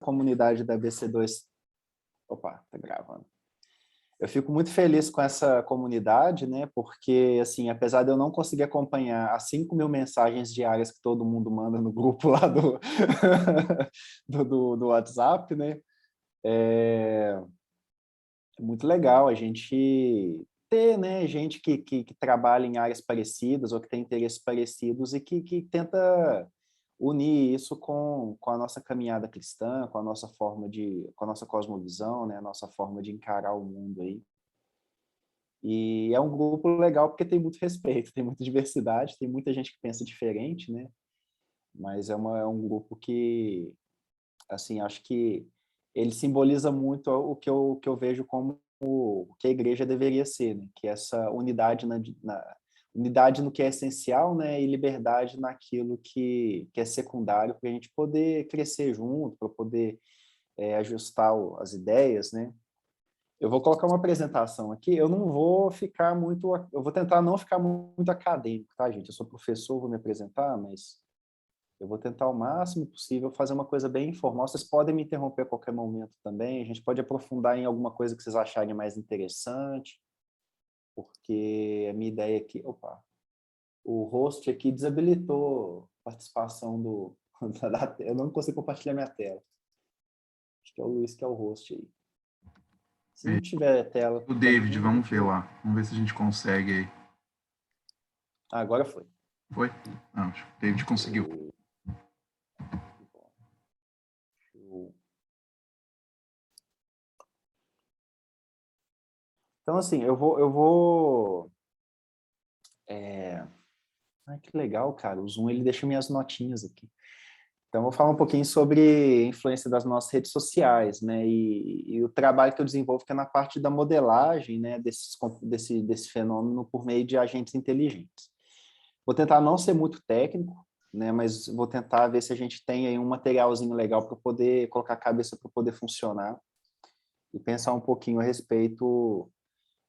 comunidade da BC2. Opa, tá gravando. Eu fico muito feliz com essa comunidade, né? Porque, assim, apesar de eu não conseguir acompanhar as 5.000 mensagens diárias que todo mundo manda no grupo lá do WhatsApp, né? É muito legal a gente ter, né, gente que trabalha em áreas parecidas ou que tem interesses parecidos e que tenta unir isso com a nossa caminhada cristã, com a nossa cosmovisão, né, a nossa forma de encarar o mundo aí. E é um grupo legal porque tem muito respeito, tem muita diversidade, tem muita gente que pensa diferente, né? Mas é um grupo que, assim, acho que ele simboliza muito o que eu vejo como o que a igreja deveria ser, né? Que é essa unidade unidade no que é essencial, né? E liberdade naquilo que é secundário, para a gente poder crescer junto, para poder ajustar as ideias, né? Eu vou colocar uma apresentação aqui, eu não vou ficar muito, eu vou tentar não ficar muito acadêmico, tá, gente? Eu sou professor, vou me apresentar, mas eu vou tentar o máximo possível fazer uma coisa bem informal. Vocês podem me interromper a qualquer momento também. A gente pode aprofundar em alguma coisa que vocês acharem mais interessante, porque a minha ideia aqui... Opa! O host aqui desabilitou a participação eu não consigo compartilhar minha tela. Acho que é o Luiz que é o host aí. Se não tiver tela O para David, mim... vamos ver lá. Vamos ver se a gente consegue aí. Agora foi. Foi? Não, acho que o David conseguiu. Então, assim, eu vou... Ai, que legal, cara. O Zoom, ele deixa minhas notinhas aqui. Então, eu vou falar um pouquinho sobre a influência das nossas redes sociais, né? E o trabalho que eu desenvolvo, que é na parte da modelagem, né? Desse fenômeno por meio de agentes inteligentes. Vou tentar não ser muito técnico, né? Mas vou tentar ver se a gente tem aí um materialzinho legal para poder colocar a cabeça para poder funcionar e pensar um pouquinho a respeito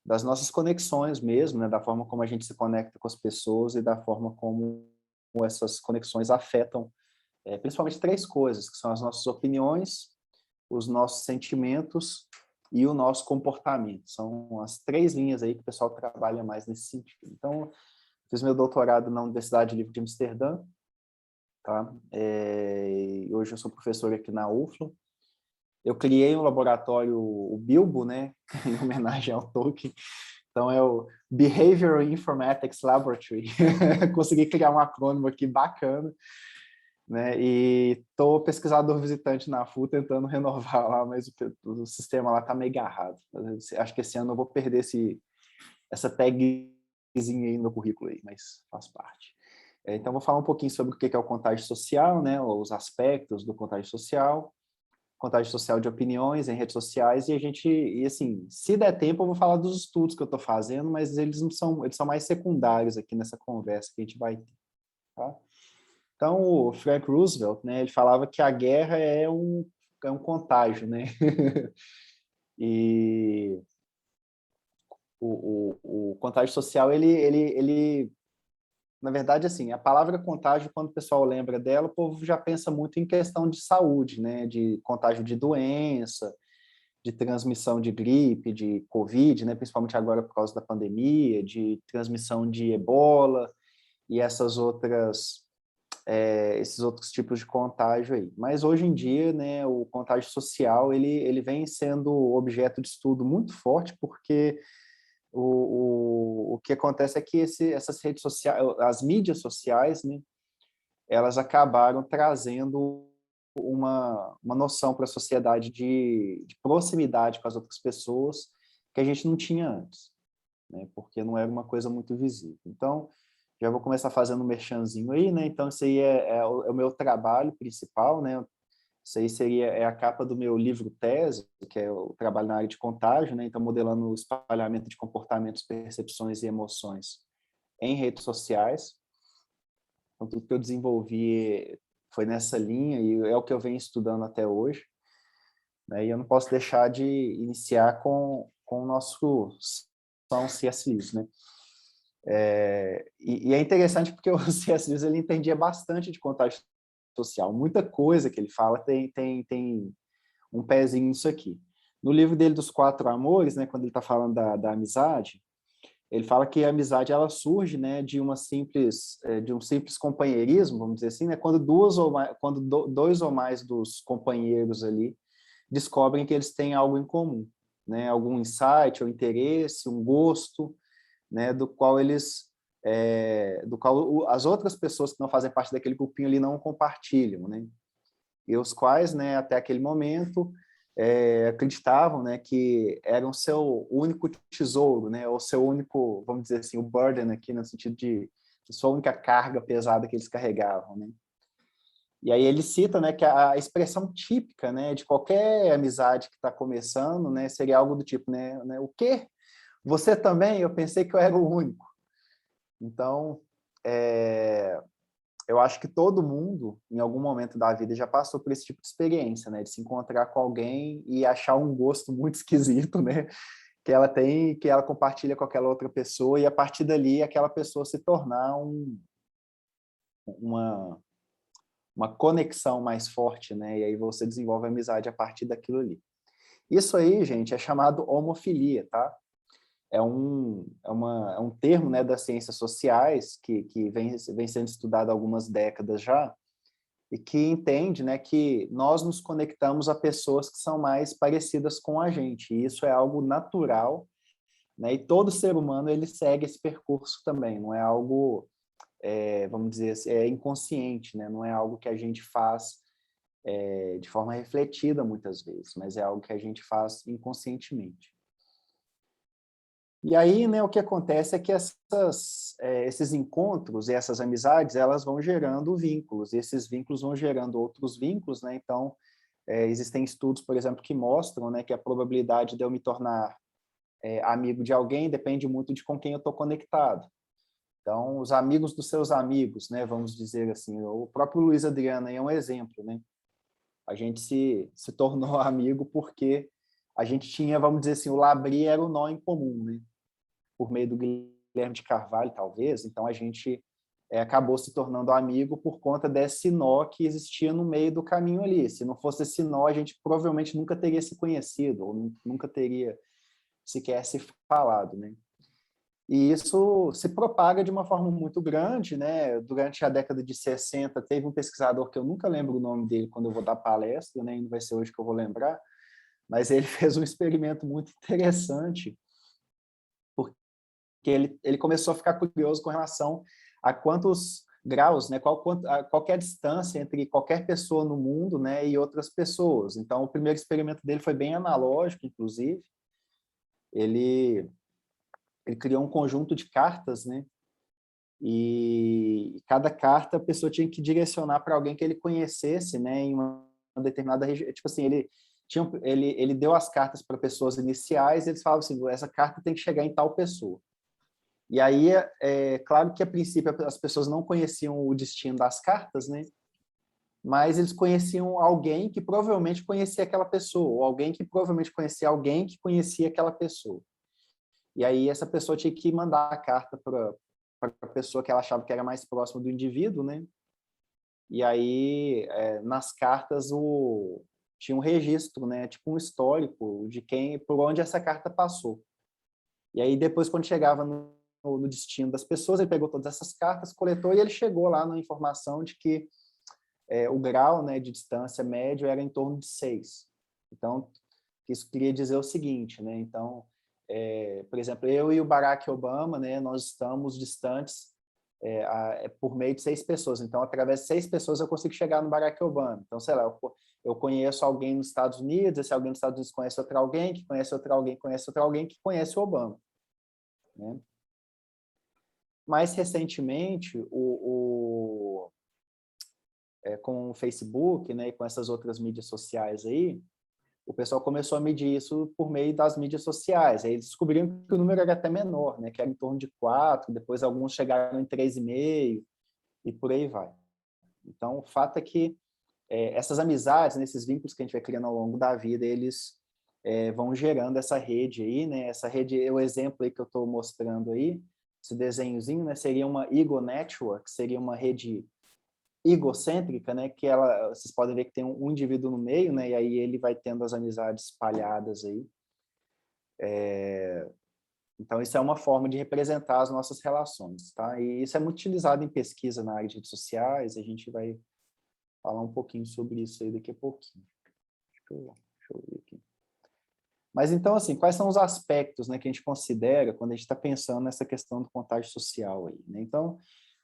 das nossas conexões mesmo, né? Da forma como a gente se conecta com as pessoas e da forma como essas conexões afetam principalmente 3 coisas, que são as nossas opiniões, os nossos sentimentos e o nosso comportamento. São as 3 linhas aí que o pessoal trabalha mais nesse sentido. Então, fiz meu doutorado na Universidade Livre de Amsterdã, tá? Hoje eu sou professor aqui na UFLA. Eu criei um laboratório, o Bilbo, né? Em homenagem ao Tolkien. Então, é o Behavioral Informatics Laboratory. Consegui criar um acrônimo aqui bacana, né? E estou pesquisador visitante na FU tentando renovar lá, mas o sistema lá está meio agarrado. Acho que esse ano eu vou perder essa tagzinha aí no currículo aí, mas faz parte. Então vou falar um pouquinho sobre o que é o contágio social, né? Os aspectos do contágio social de opiniões em redes sociais, e assim, se der tempo eu vou falar dos estudos que eu estou fazendo, mas eles são mais secundários aqui nessa conversa que a gente vai ter, tá? Então, o Frank Roosevelt, né, ele falava que a guerra é um contágio, né? E o contágio social, na verdade, assim, a palavra contágio, quando o pessoal lembra dela, o povo já pensa muito em questão de saúde, né? De contágio de doença, de transmissão de gripe, de Covid, né? Principalmente agora por causa da pandemia, de transmissão de ebola e esses outros tipos de contágio aí. Mas hoje em dia, né, o contágio social ele vem sendo objeto de estudo muito forte, porque o que acontece é que essas redes sociais, as mídias sociais, né, elas acabaram trazendo uma noção para a sociedade de proximidade com as outras pessoas que a gente não tinha antes, né, porque não era uma coisa muito visível. Então, já vou começar fazendo um merchanzinho aí, né? Então, isso aí é o meu trabalho principal, né? Isso aí é a capa do meu livro tese, que é o trabalho na área de contágio, né? Então, modelando o espalhamento de comportamentos, percepções e emoções em redes sociais. Então, tudo que eu desenvolvi foi nessa linha e é o que eu venho estudando até hoje, né? E eu não posso deixar de iniciar com o nosso São C.S. Lewis, né? E é interessante porque o C.S. Lewis ele entendia bastante de contágio social. Muita coisa que ele fala tem um pezinho nisso aqui. No livro dele dos Quatro Amores, né, quando ele está falando da amizade, ele fala que a amizade ela surge, né, de um simples companheirismo, vamos dizer assim, né, quando dois ou mais dos companheiros ali descobrem que eles têm algo em comum, né, algum insight ou interesse, um gosto, né, do qual as outras pessoas que não fazem parte daquele grupinho ali não compartilham, né, e os quais, né, até aquele momento acreditavam, né, que eram seu único tesouro, né, ou seu único, vamos dizer assim, o burden aqui no sentido de sua única carga pesada que eles carregavam, né. E aí ele cita, né, que a expressão típica, né, de qualquer amizade que está começando, né, seria algo do tipo, né, o quê? Você também? Eu pensei que eu era o único. Então, eu acho que todo mundo, em algum momento da vida, já passou por esse tipo de experiência, né? De se encontrar com alguém e achar um gosto muito esquisito, né? Que ela tem, que ela compartilha com aquela outra pessoa, e a partir dali aquela pessoa se tornar uma, uma conexão mais forte, né? E aí você desenvolve amizade a partir daquilo ali. Isso aí, gente, é chamado homofilia, tá? É um termo, né, das ciências sociais que vem sendo estudado há algumas décadas já, e que entende, né, que nós nos conectamos a pessoas que são mais parecidas com a gente, e isso é algo natural, né, e todo ser humano ele segue esse percurso também, não é algo, vamos dizer assim, inconsciente, né, não é algo que a gente faz de forma refletida muitas vezes, mas é algo que a gente faz inconscientemente. E aí, né, o que acontece é que esses encontros e essas amizades, elas vão gerando vínculos, e esses vínculos vão gerando outros vínculos, né? Então, existem estudos, por exemplo, que mostram, né, que a probabilidade de eu me tornar amigo de alguém depende muito de com quem eu estou conectado. Então, os amigos dos seus amigos, né, vamos dizer assim, o próprio Luiz Adriano é um exemplo, né? A gente se tornou amigo porque a gente tinha, vamos dizer assim, o Labri era o nó em comum, né? Por meio do Guilherme de Carvalho, talvez. Então, a gente acabou se tornando amigo por conta desse nó que existia no meio do caminho ali. Se não fosse esse nó, a gente provavelmente nunca teria se conhecido, ou nunca teria sequer se falado, né? E isso se propaga de uma forma muito grande, né? Durante a década de 60, teve um pesquisador que eu nunca lembro o nome dele quando eu vou dar palestra, né? Não vai ser hoje que eu vou lembrar, mas ele fez um experimento muito interessante, porque ele começou a ficar curioso com relação a quantos graus, né? Qual é a distância entre qualquer pessoa no mundo, né, e outras pessoas. Então, o primeiro experimento dele foi bem analógico, inclusive. Ele criou um conjunto de cartas, né? E cada carta a pessoa tinha que direcionar para alguém que ele conhecesse, né, em uma determinada região. Tipo assim, ele deu as cartas para pessoas iniciais, e eles falavam assim, essa carta tem que chegar em tal pessoa. E aí, claro que a princípio as pessoas não conheciam o destino das cartas, né? Mas eles conheciam alguém que provavelmente conhecia aquela pessoa, ou alguém que provavelmente conhecia alguém que conhecia aquela pessoa. E aí essa pessoa tinha que mandar a carta para a pessoa que ela achava que era mais próxima do indivíduo, né? E aí, nas cartas, tinha um registro, né? Tipo um histórico de por onde essa carta passou. E aí depois, quando chegava no destino das pessoas, ele pegou todas essas cartas, coletou, e ele chegou lá na informação de que o grau, né, de distância médio era em torno de 6. Então, isso queria dizer o seguinte, né? Então, por exemplo, eu e o Barack Obama, né, nós estamos distantes por meio de 6 pessoas. Então, através de 6 pessoas, eu consigo chegar no Barack Obama. Então, sei lá, eu conheço alguém nos Estados Unidos, esse alguém nos Estados Unidos conhece outro alguém, que conhece outro alguém, conhece outro alguém, que conhece o Obama, né? Mais recentemente, com o Facebook, né, e com essas outras mídias sociais aí, o pessoal começou a medir isso por meio das mídias sociais. Aí eles descobriram que o número era até menor, né, que era em torno de 4, depois alguns chegaram em 3,5 e por aí vai. Então, o fato é que essas amizades, né, esses vínculos que a gente vai criando ao longo da vida, eles vão gerando essa rede aí, né? Essa rede, o exemplo aí que eu estou mostrando aí, esse desenhozinho, né, seria uma Ego Network, seria uma rede egocêntrica, né, que vocês podem ver que tem um indivíduo no meio, né, e aí ele vai tendo as amizades espalhadas aí. Então, isso é uma forma de representar as nossas relações, tá? E isso é muito utilizado em pesquisa na área de redes sociais, a gente vai falar um pouquinho sobre isso aí daqui a pouquinho. Deixa eu ver aqui. Mas, então, assim, quais são os aspectos, né, que a gente considera quando a gente está pensando nessa questão do contágio social aí, né? Então,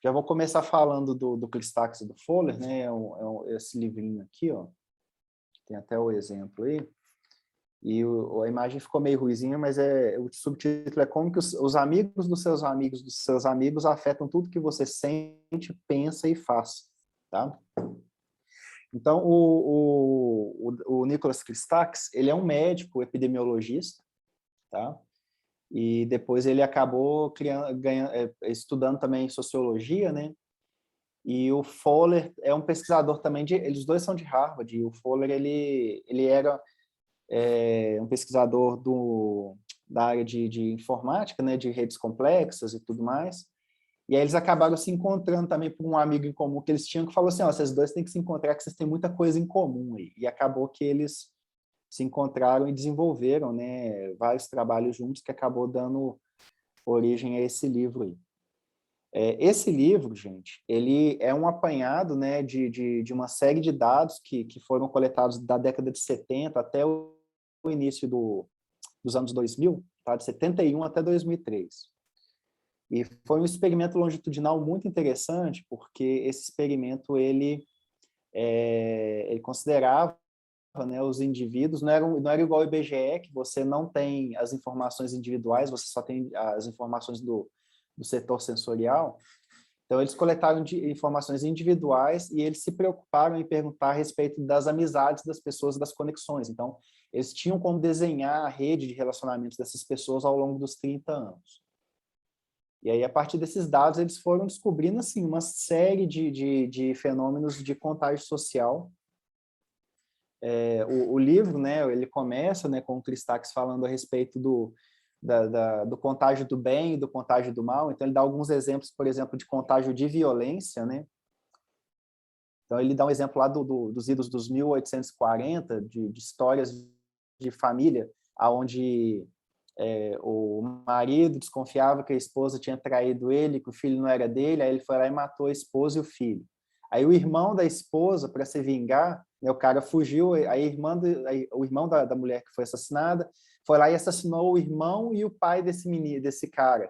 já vou começar falando do Christakis e do Fowler, né? Esse livrinho aqui, ó. Tem até o exemplo aí. E a imagem ficou meio ruizinha, mas o subtítulo é como que os amigos dos seus amigos afetam tudo que você sente, pensa e faz, tá? Então, o Nicholas Christakis, ele é um médico epidemiologista, tá? E depois ele acabou estudando também sociologia, né? E o Fowler é um pesquisador também, eles dois são de Harvard, e o Fowler, ele era um pesquisador da área de informática, né, de redes complexas e tudo mais, e aí eles acabaram se encontrando também por um amigo em comum que eles tinham, que falou assim, ó, vocês dois têm que se encontrar, que vocês têm muita coisa em comum aí. E acabou que eles se encontraram e desenvolveram, né, vários trabalhos juntos, que acabou dando origem a esse livro aí. Esse livro, gente, ele é um apanhado, né, de uma série de dados que foram coletados da década de 70 até o início dos anos 2000, tá? De 71 até 2003. E foi um experimento longitudinal muito interessante, porque esse experimento ele considerava, né, os indivíduos, não era igual ao IBGE, que você não tem as informações individuais, você só tem as informações do setor sensorial. Então, eles coletaram informações individuais e eles se preocuparam em perguntar a respeito das amizades das pessoas, das conexões. Então, eles tinham como desenhar a rede de relacionamentos dessas pessoas ao longo dos 30 anos. E aí, a partir desses dados, eles foram descobrindo assim, uma série de fenômenos de contágio social. O livro, né, ele começa, né, com o Christakis falando a respeito do contágio do bem e do contágio do mal. Então, ele dá alguns exemplos, por exemplo, de contágio de violência, né? Então, ele dá um exemplo lá dos idos dos 1840, de histórias de família, onde o marido desconfiava que a esposa tinha traído ele, que o filho não era dele, aí ele foi lá e matou a esposa e o filho. Aí o irmão da esposa, para se vingar, né, o cara fugiu, o irmão da mulher que foi assassinada, foi lá e assassinou o irmão e o pai desse cara.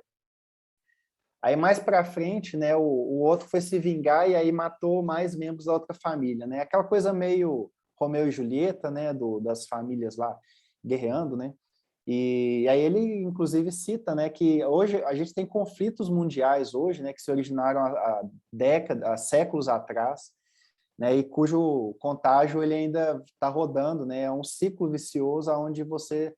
Aí mais para frente, né, o outro foi se vingar e aí matou mais membros da outra família, né? Aquela coisa meio Romeu e Julieta, né, das famílias lá guerreando, né? E aí ele, inclusive, cita, né, que hoje a gente tem conflitos mundiais hoje, né, que se originaram há séculos atrás, né, e cujo contágio ele ainda está rodando, né, é um ciclo vicioso onde você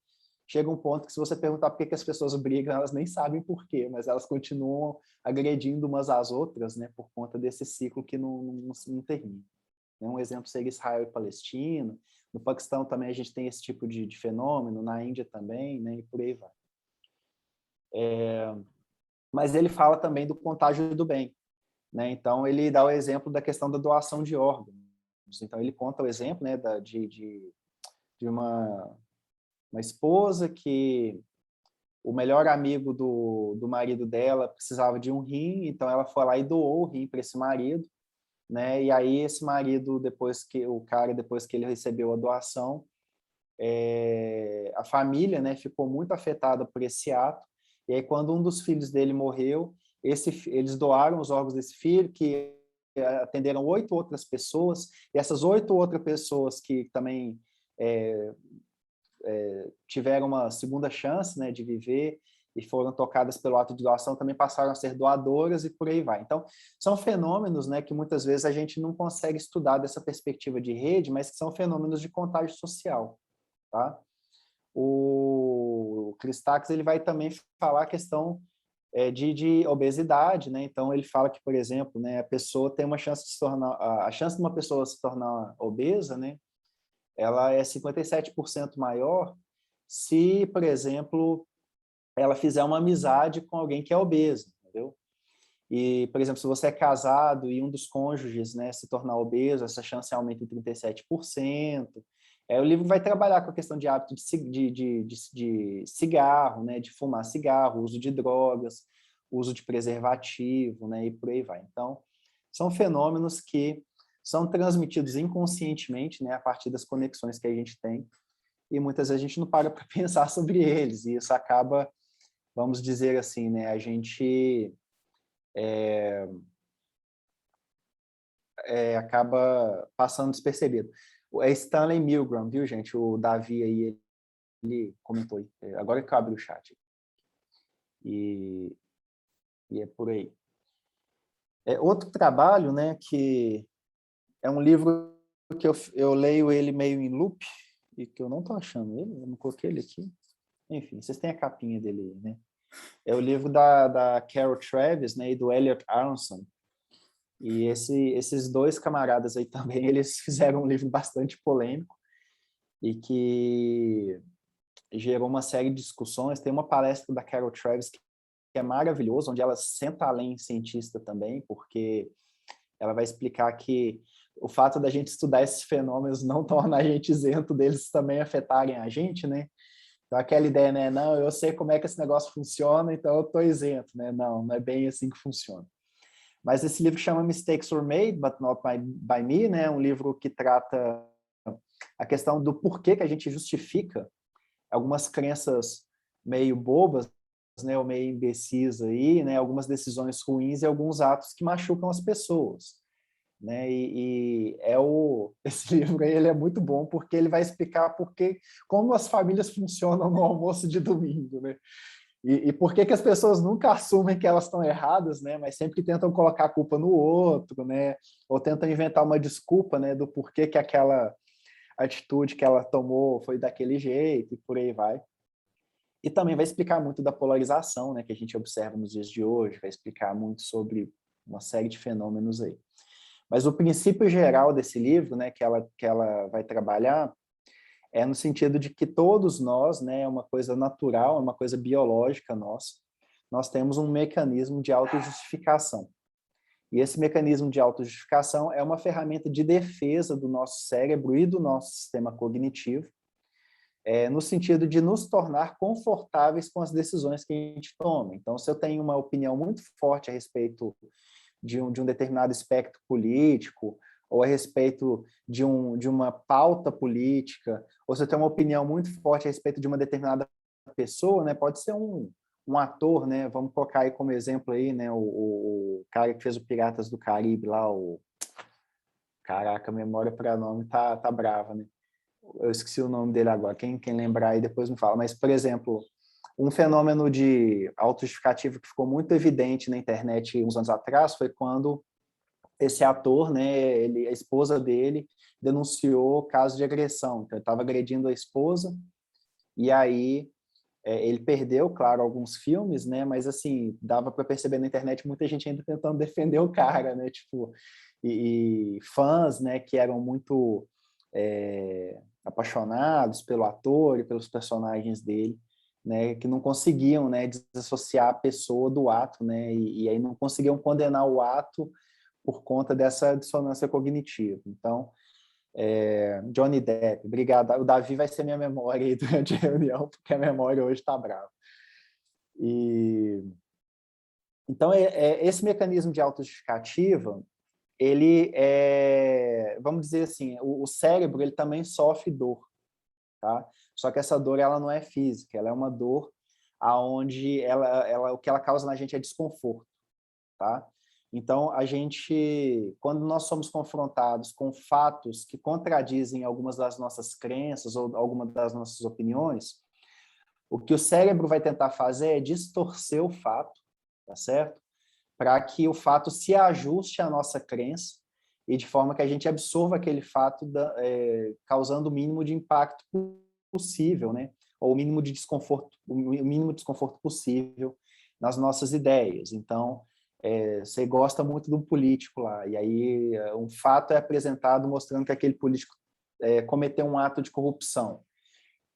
chega um ponto que se você perguntar por que as pessoas brigam, elas nem sabem por quê, mas elas continuam agredindo umas às outras, né, por conta desse ciclo que não termina. Um exemplo seria Israel e Palestina. No Paquistão também a gente tem esse tipo de fenômeno, na Índia também, né, e por aí vai. Mas ele fala também do contágio do bem, né? Então ele dá o exemplo da questão da doação de órgãos. Então ele conta o exemplo, né, de uma esposa que o melhor amigo do marido dela precisava de um rim, então ela foi lá e doou o rim para esse marido, né? E aí esse marido, depois que ele recebeu a doação, a família, né, ficou muito afetada por esse ato. E aí quando um dos filhos dele morreu, eles doaram os órgãos desse filho, que atenderam 8 outras pessoas, e essas 8 outras pessoas que também tiveram uma segunda chance, né, de viver e foram tocadas pelo ato de doação, também passaram a ser doadoras e por aí vai. Então, são fenômenos, né, que muitas vezes a gente não consegue estudar dessa perspectiva de rede, mas que são fenômenos de contágio social, tá? O Christakis, ele vai também falar a questão de obesidade, né? Então, ele fala que, por exemplo, né, a pessoa tem uma chance de se tornar, a chance de uma pessoa se tornar obesa, né, ela é 57% maior se, por exemplo, ela fizer uma amizade com alguém que é obeso, entendeu? E, por exemplo, se você é casado e um dos cônjuges, né, se tornar obeso, essa chance aumenta em 37%. O livro vai trabalhar com a questão de hábito de cigarro, né, de fumar cigarro, uso de drogas, uso de preservativo, né, e por aí vai. Então, são fenômenos que são transmitidos inconscientemente, né, a partir das conexões que a gente tem, e muitas vezes a gente não para para pensar sobre eles, e isso acaba, vamos dizer assim, né, a gente acaba passando despercebido. É Stanley Milgram, viu, gente? O Davi aí, ele comentou aí. Agora que eu abri o chat. E é por aí. Outro trabalho, né, que é um livro que eu leio ele meio em loop, e que eu não estou achando ele, eu não coloquei ele aqui. Enfim, vocês têm a capinha dele aí, né? É o livro da Carol Travis, né, e do Elliot Aronson. E esses dois camaradas aí também, eles fizeram um livro bastante polêmico e que gerou uma série de discussões. Tem uma palestra da Carol Travis que é maravilhosa, onde ela senta além cientista também, porque ela vai explicar que o fato da gente estudar esses fenômenos não torna a gente isento deles também afetarem a gente, né? Então, aquela ideia, né? Não, eu sei como é que esse negócio funciona, então eu estou isento, né? Não, não é bem assim que funciona. Mas esse livro chama Mistakes Were Made, But Not by Me, né? Um livro que trata a questão do porquê que a gente justifica algumas crenças meio bobas, né, ou meio imbecis aí, né, algumas decisões ruins e alguns atos que machucam as pessoas, né? Esse livro aí, ele é muito bom porque ele vai explicar como as famílias funcionam no almoço de domingo, né? E por que as pessoas nunca assumem que elas estão erradas, né? Mas sempre tentam colocar a culpa no outro, né? Ou tentam inventar uma desculpa, né, do porquê que aquela atitude que ela tomou foi daquele jeito e por aí vai. E também vai explicar muito da polarização, né, que a gente observa nos dias de hoje, vai explicar muito sobre uma série de fenômenos aí. Mas o princípio geral desse livro, né, que ela vai trabalhar, é no sentido de que todos nós, né, é uma coisa natural, é uma coisa biológica nossa, nós temos um mecanismo de autojustificação. E esse mecanismo de autojustificação é uma ferramenta de defesa do nosso cérebro e do nosso sistema cognitivo, no sentido de nos tornar confortáveis com as decisões que a gente toma. Então, se eu tenho uma opinião muito forte a respeito de um determinado espectro político, ou a respeito de uma pauta política, ou se eu tenho uma opinião muito forte a respeito de uma determinada pessoa, né, pode ser um ator, né, vamos colocar aí como exemplo aí, né, o cara que fez o Piratas do Caribe lá, caraca, a memória para nome tá brava, né? Eu esqueci o nome dele agora, quem lembrar aí depois me fala, mas, por exemplo, um fenômeno de autojustificativo que ficou muito evidente na internet uns anos atrás foi quando esse ator, né, a esposa dele denunciou caso de agressão, então ele estava agredindo a esposa, e aí ele perdeu, claro, alguns filmes, né, mas assim, dava para perceber na internet muita gente ainda tentando defender o cara, né, tipo, e fãs, né, que eram muito apaixonados pelo ator e pelos personagens dele, né, que não conseguiam, né, desassociar a pessoa do ato, né, e aí não conseguiam condenar o ato por conta dessa dissonância cognitiva. Então, Johnny Depp, obrigado. O Davi vai ser minha memória aí durante a reunião, porque a memória hoje está brava. Então, esse mecanismo de autojustificativa, ele vamos dizer assim, o cérebro ele também sofre dor, tá? Só que essa dor ela não é física, ela é uma dor aonde o que ela causa na gente é desconforto, tá? Então, quando nós somos confrontados com fatos que contradizem algumas das nossas crenças ou algumas das nossas opiniões, o que o cérebro vai tentar fazer é distorcer o fato, tá certo? Para que o fato se ajuste à nossa crença e de forma que a gente absorva aquele fato causando o mínimo de impacto possível, né? Ou o mínimo de desconforto possível nas nossas ideias. Então, você gosta muito de um político lá, e aí um fato é apresentado mostrando que aquele político cometeu um ato de corrupção.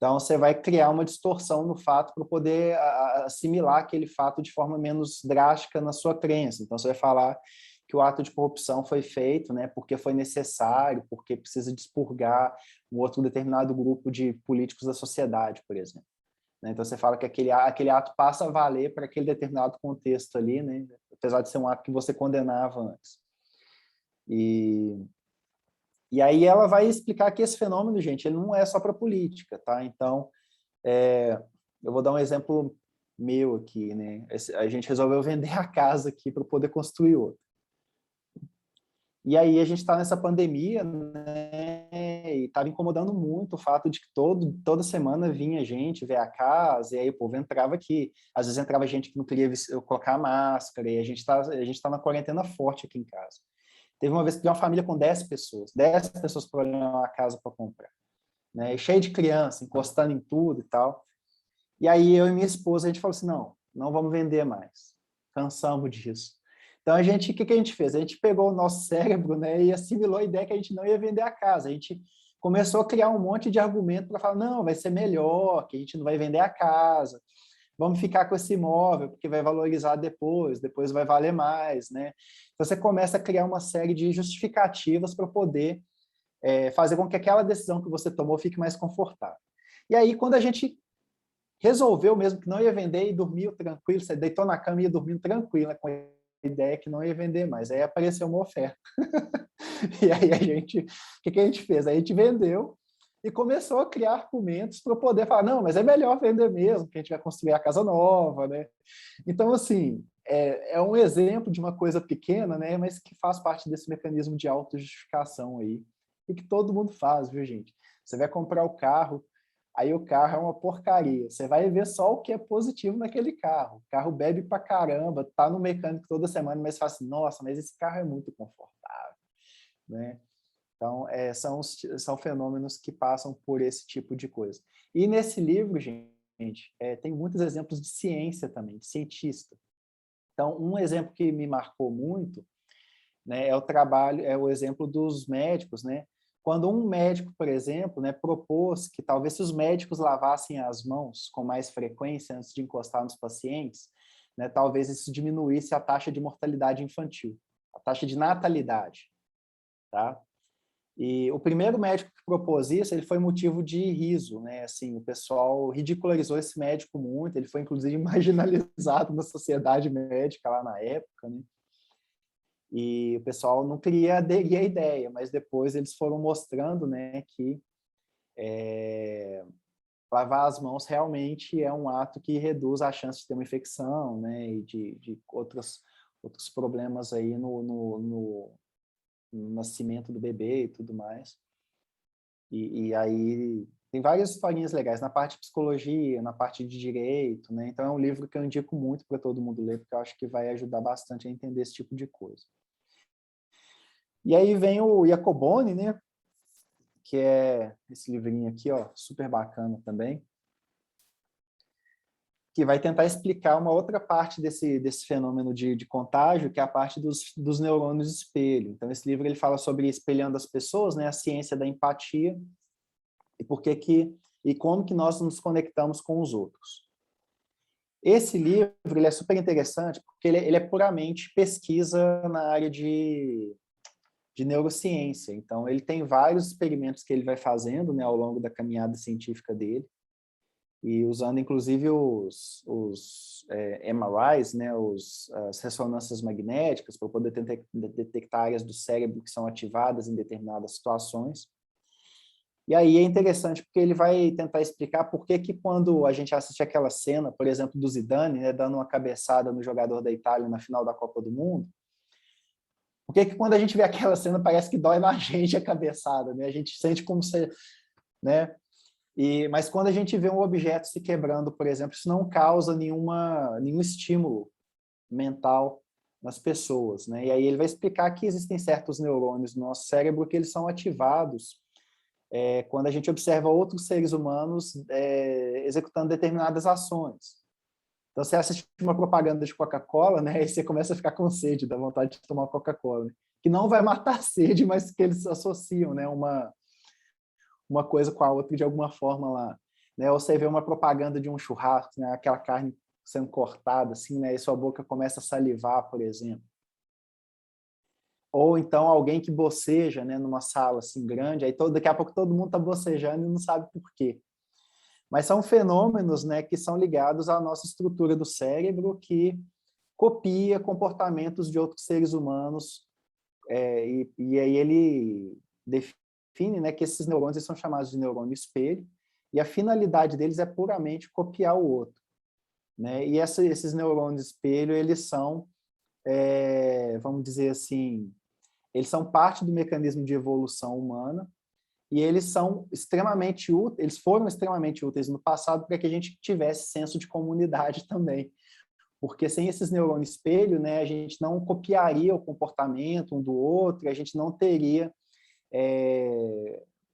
Então, você vai criar uma distorção no fato para poder assimilar aquele fato de forma menos drástica na sua crença. Então, você vai falar que o ato de corrupção foi feito, né, porque foi necessário, porque precisa expurgar um outro determinado grupo de políticos da sociedade, por exemplo. Então, você fala que aquele ato passa a valer para aquele determinado contexto ali, né, apesar de ser um ato que você condenava antes. E aí ela vai explicar que esse fenômeno, gente, ele não é só para política, tá? Então, eu vou dar um exemplo meu aqui, né? A gente resolveu vender a casa aqui para poder construir outra. E aí a gente está nessa pandemia, né? E estava incomodando muito o fato de que toda semana vinha gente ver a casa, e aí o povo entrava aqui. Às vezes entrava gente que não queria colocar máscara, e a gente tá na quarentena forte aqui em casa. Teve uma vez que deu uma família com 10 pessoas para olhar uma casa para comprar, né? E cheio de criança, encostando em tudo e tal. E aí eu e minha esposa, a gente falou assim, não vamos vender mais. Cansamos disso. Então, o que a gente fez? A gente pegou o nosso cérebro, né, e assimilou a ideia que a gente não ia vender a casa. A gente começou a criar um monte de argumento para falar, não, vai ser melhor, que a gente não vai vender a casa, vamos ficar com esse imóvel, porque vai valorizar depois vai valer mais, né? Então, você começa a criar uma série de justificativas para poder fazer com que aquela decisão que você tomou fique mais confortável. E aí, quando a gente resolveu mesmo que não ia vender e dormiu tranquilo, você deitou na cama e ia dormindo tranquila com a ideia que não ia vender mais. Aí apareceu uma oferta. E aí o que a gente fez? A gente vendeu e começou a criar argumentos para poder falar, não, mas é melhor vender mesmo, que a gente vai construir a casa nova, né? Então, assim, é um exemplo de uma coisa pequena, né, mas que faz parte desse mecanismo de autojustificação aí, e que todo mundo faz, viu, gente? Você vai comprar o carro, aí o carro é uma porcaria. Você vai ver só o que é positivo naquele carro. O carro bebe pra caramba, tá no mecânico toda semana, mas fala assim, nossa, mas esse carro é muito confortável, né? Então, são fenômenos que passam por esse tipo de coisa. E nesse livro, gente, tem muitos exemplos de ciência também, de cientista. Então, um exemplo que me marcou muito, né, é o exemplo dos médicos, né? Quando um médico, por exemplo, né, propôs que talvez se os médicos lavassem as mãos com mais frequência antes de encostar nos pacientes, né, talvez isso diminuísse a taxa de mortalidade infantil, a taxa de natalidade, tá? E o primeiro médico que propôs isso, ele foi motivo de riso, né? Assim, o pessoal ridicularizou esse médico muito, ele foi inclusive marginalizado na sociedade médica lá na época, né? E o pessoal não queria aderir à ideia, mas depois eles foram mostrando, né, que lavar as mãos realmente é um ato que reduz a chance de ter uma infecção, né, e de outros problemas aí no nascimento do bebê e tudo mais. E aí tem várias historinhas legais na parte de psicologia, na parte de direito, né? Então é um livro que eu indico muito para todo mundo ler, porque eu acho que vai ajudar bastante a entender esse tipo de coisa. E aí vem o Jacoboni, né? Que é esse livrinho aqui, ó, super bacana também, que vai tentar explicar uma outra parte desse fenômeno de contágio, que é a parte dos neurônios espelho. Então, esse livro ele fala sobre espelhando as pessoas, né, a ciência da empatia, e como que nós nos conectamos com os outros. Esse livro ele é super interessante, porque ele é puramente pesquisa na área de neurociência. Então, ele tem vários experimentos que ele vai fazendo, né, ao longo da caminhada científica dele, e usando inclusive os MRIs, né, as ressonâncias magnéticas, para poder detectar áreas do cérebro que são ativadas em determinadas situações. E aí é interessante porque ele vai tentar explicar por que quando a gente assiste aquela cena, por exemplo, do Zidane, né, dando uma cabeçada no jogador da Itália na final da Copa do Mundo, por que quando a gente vê aquela cena parece que dói na gente a cabeçada, né? A gente sente como se, né? Mas quando a gente vê um objeto se quebrando, por exemplo, isso não causa nenhum estímulo mental nas pessoas, né? E aí ele vai explicar que existem certos neurônios no nosso cérebro que eles são ativados quando a gente observa outros seres humanos executando determinadas ações. Então, você assiste uma propaganda de Coca-Cola, né? E você começa a ficar com sede, dá vontade de tomar Coca-Cola, né? Que não vai matar a sede, mas que eles associam, né? Uma coisa com a outra de alguma forma lá. né? Ou você vê uma propaganda de um churrasco, né? Aquela carne sendo cortada, assim, né? E sua boca começa a salivar, por exemplo. Ou então alguém que boceja, né? Numa sala assim grande, aí daqui a pouco todo mundo está bocejando e não sabe por quê. Mas são fenômenos, né? Que são ligados à nossa estrutura do cérebro, que copia comportamentos de outros seres humanos, e aí ele define, né, que esses neurônios eles são chamados de neurônio espelho, e a finalidade deles é puramente copiar o outro, né? E esses neurônios espelho, eles são, vamos dizer assim, eles são parte do mecanismo de evolução humana, e eles são extremamente úteis, eles foram extremamente úteis no passado para que a gente tivesse senso de comunidade também. Porque sem esses neurônios espelho, né, a gente não copiaria o comportamento um do outro, a gente não teria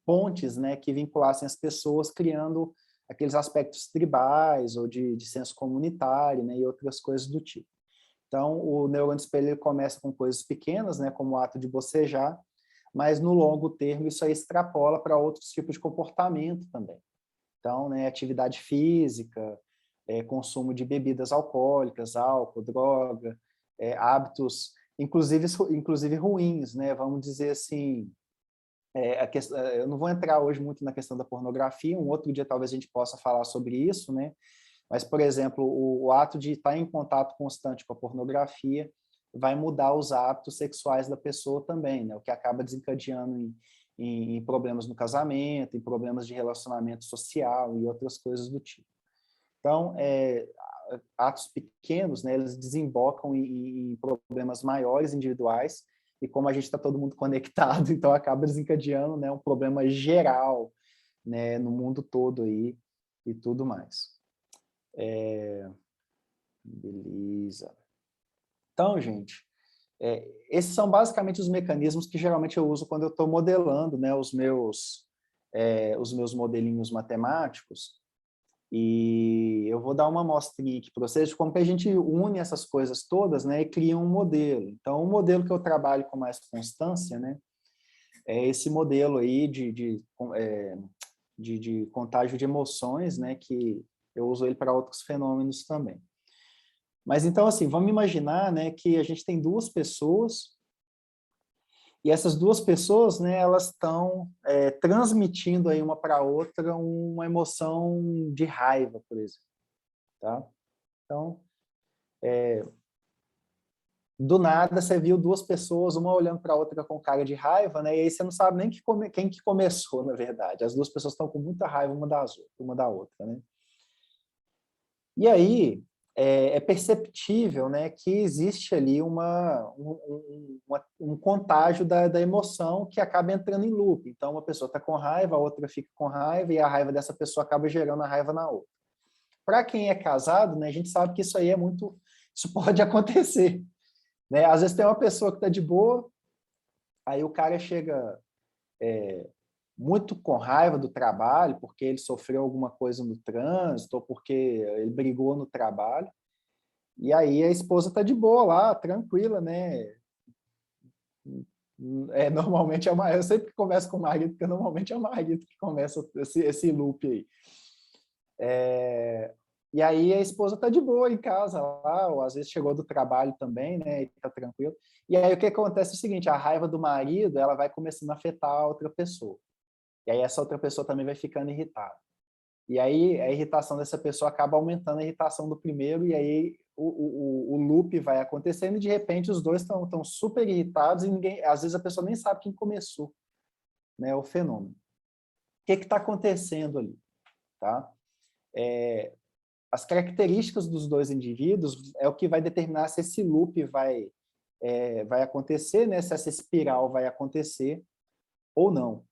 pontes, né, que vinculassem as pessoas, criando aqueles aspectos tribais ou de senso comunitário, né, e outras coisas do tipo. Então, o neurônio espelho ele começa com coisas pequenas, né, como o ato de bocejar, mas no longo termo isso aí extrapola para outros tipos de comportamento também. Então, né, atividade física, consumo de bebidas alcoólicas, álcool, droga, hábitos, inclusive ruins, né? Vamos dizer assim, eu não vou entrar hoje muito na questão da pornografia, um outro dia talvez a gente possa falar sobre isso, né? Mas, por exemplo, o ato de estar em contato constante com a pornografia vai mudar os hábitos sexuais da pessoa também, né? O que acaba desencadeando em problemas no casamento, em problemas de relacionamento social e outras coisas do tipo. Então, atos pequenos, né, eles desembocam em problemas maiores individuais, e como a gente está todo mundo conectado, então acaba desencadeando, né, um problema geral, né, no mundo todo aí e tudo mais. Beleza. Então, gente, esses são basicamente os mecanismos que geralmente eu uso quando eu estou modelando, né, os meus modelinhos matemáticos. E eu vou dar uma amostrinha aqui para vocês de como que a gente une essas coisas todas, né, e cria um modelo. Então, o modelo que eu trabalho com mais constância, né, é esse modelo aí de contágio de emoções, né, que eu uso ele para outros fenômenos também. Mas então, assim, vamos imaginar, né, que a gente tem duas pessoas, e essas duas pessoas, né, elas estão transmitindo aí uma para a outra uma emoção de raiva, por exemplo. Tá? Então, do nada você viu duas pessoas, uma olhando para a outra com cara de raiva, né? E aí você não sabe nem quem que começou, na verdade. As duas pessoas estão com muita raiva uma da outra, né? E aí é perceptível, né, que existe ali um contágio da emoção que acaba entrando em loop. Então, uma pessoa está com raiva, a outra fica com raiva, e a raiva dessa pessoa acaba gerando a raiva na outra. Para quem é casado, né, a gente sabe que isso aí isso pode acontecer, né? Às vezes tem uma pessoa que está de boa, aí o cara chega muito com raiva do trabalho, porque ele sofreu alguma coisa no trânsito, ou porque ele brigou no trabalho, e aí a esposa está de boa lá, tranquila, né? Normalmente eu sempre converso com o marido, porque normalmente é o marido que começa esse loop aí. E aí a esposa está de boa em casa lá, ou às vezes chegou do trabalho também, né, e está tranquilo. E aí o que acontece é o seguinte, a raiva do marido, ela vai começando a afetar a outra pessoa. E aí essa outra pessoa também vai ficando irritada. E aí a irritação dessa pessoa acaba aumentando a irritação do primeiro, e aí o loop vai acontecendo, e de repente os dois estão super irritados, e às vezes a pessoa nem sabe quem começou, né, o fenômeno. O que está acontecendo ali? Tá? As características dos dois indivíduos é o que vai determinar se esse loop vai acontecer, né? Se essa espiral vai acontecer ou não.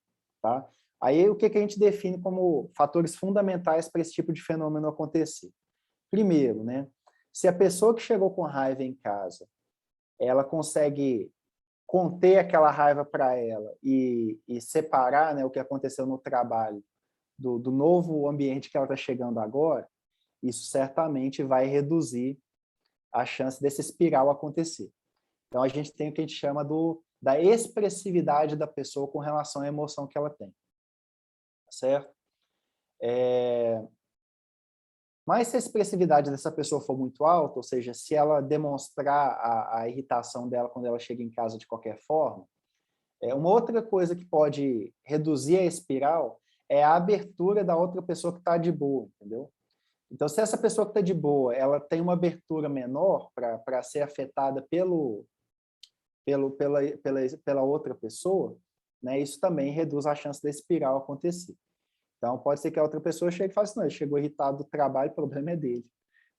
Tá? Aí o que a gente define como fatores fundamentais para esse tipo de fenômeno acontecer? Primeiro, né? Se a pessoa que chegou com raiva em casa, ela consegue conter aquela raiva para ela e separar, né, o que aconteceu no trabalho do novo ambiente que ela está chegando agora, isso certamente vai reduzir a chance desse espiral acontecer. Então, a gente tem o que a gente chama da expressividade da pessoa com relação à emoção que ela tem. Certo? Mas se a expressividade dessa pessoa for muito alta, ou seja, se ela demonstrar a irritação dela quando ela chega em casa de qualquer forma, uma outra coisa que pode reduzir a espiral é a abertura da outra pessoa que está de boa, entendeu? Então, se essa pessoa que está de boa, ela tem uma abertura menor para ser afetada pela outra pessoa, né, isso também reduz a chance da espiral acontecer. Então, pode ser que a outra pessoa chegue e fale assim, não, ele chegou irritado do trabalho, o problema é dele.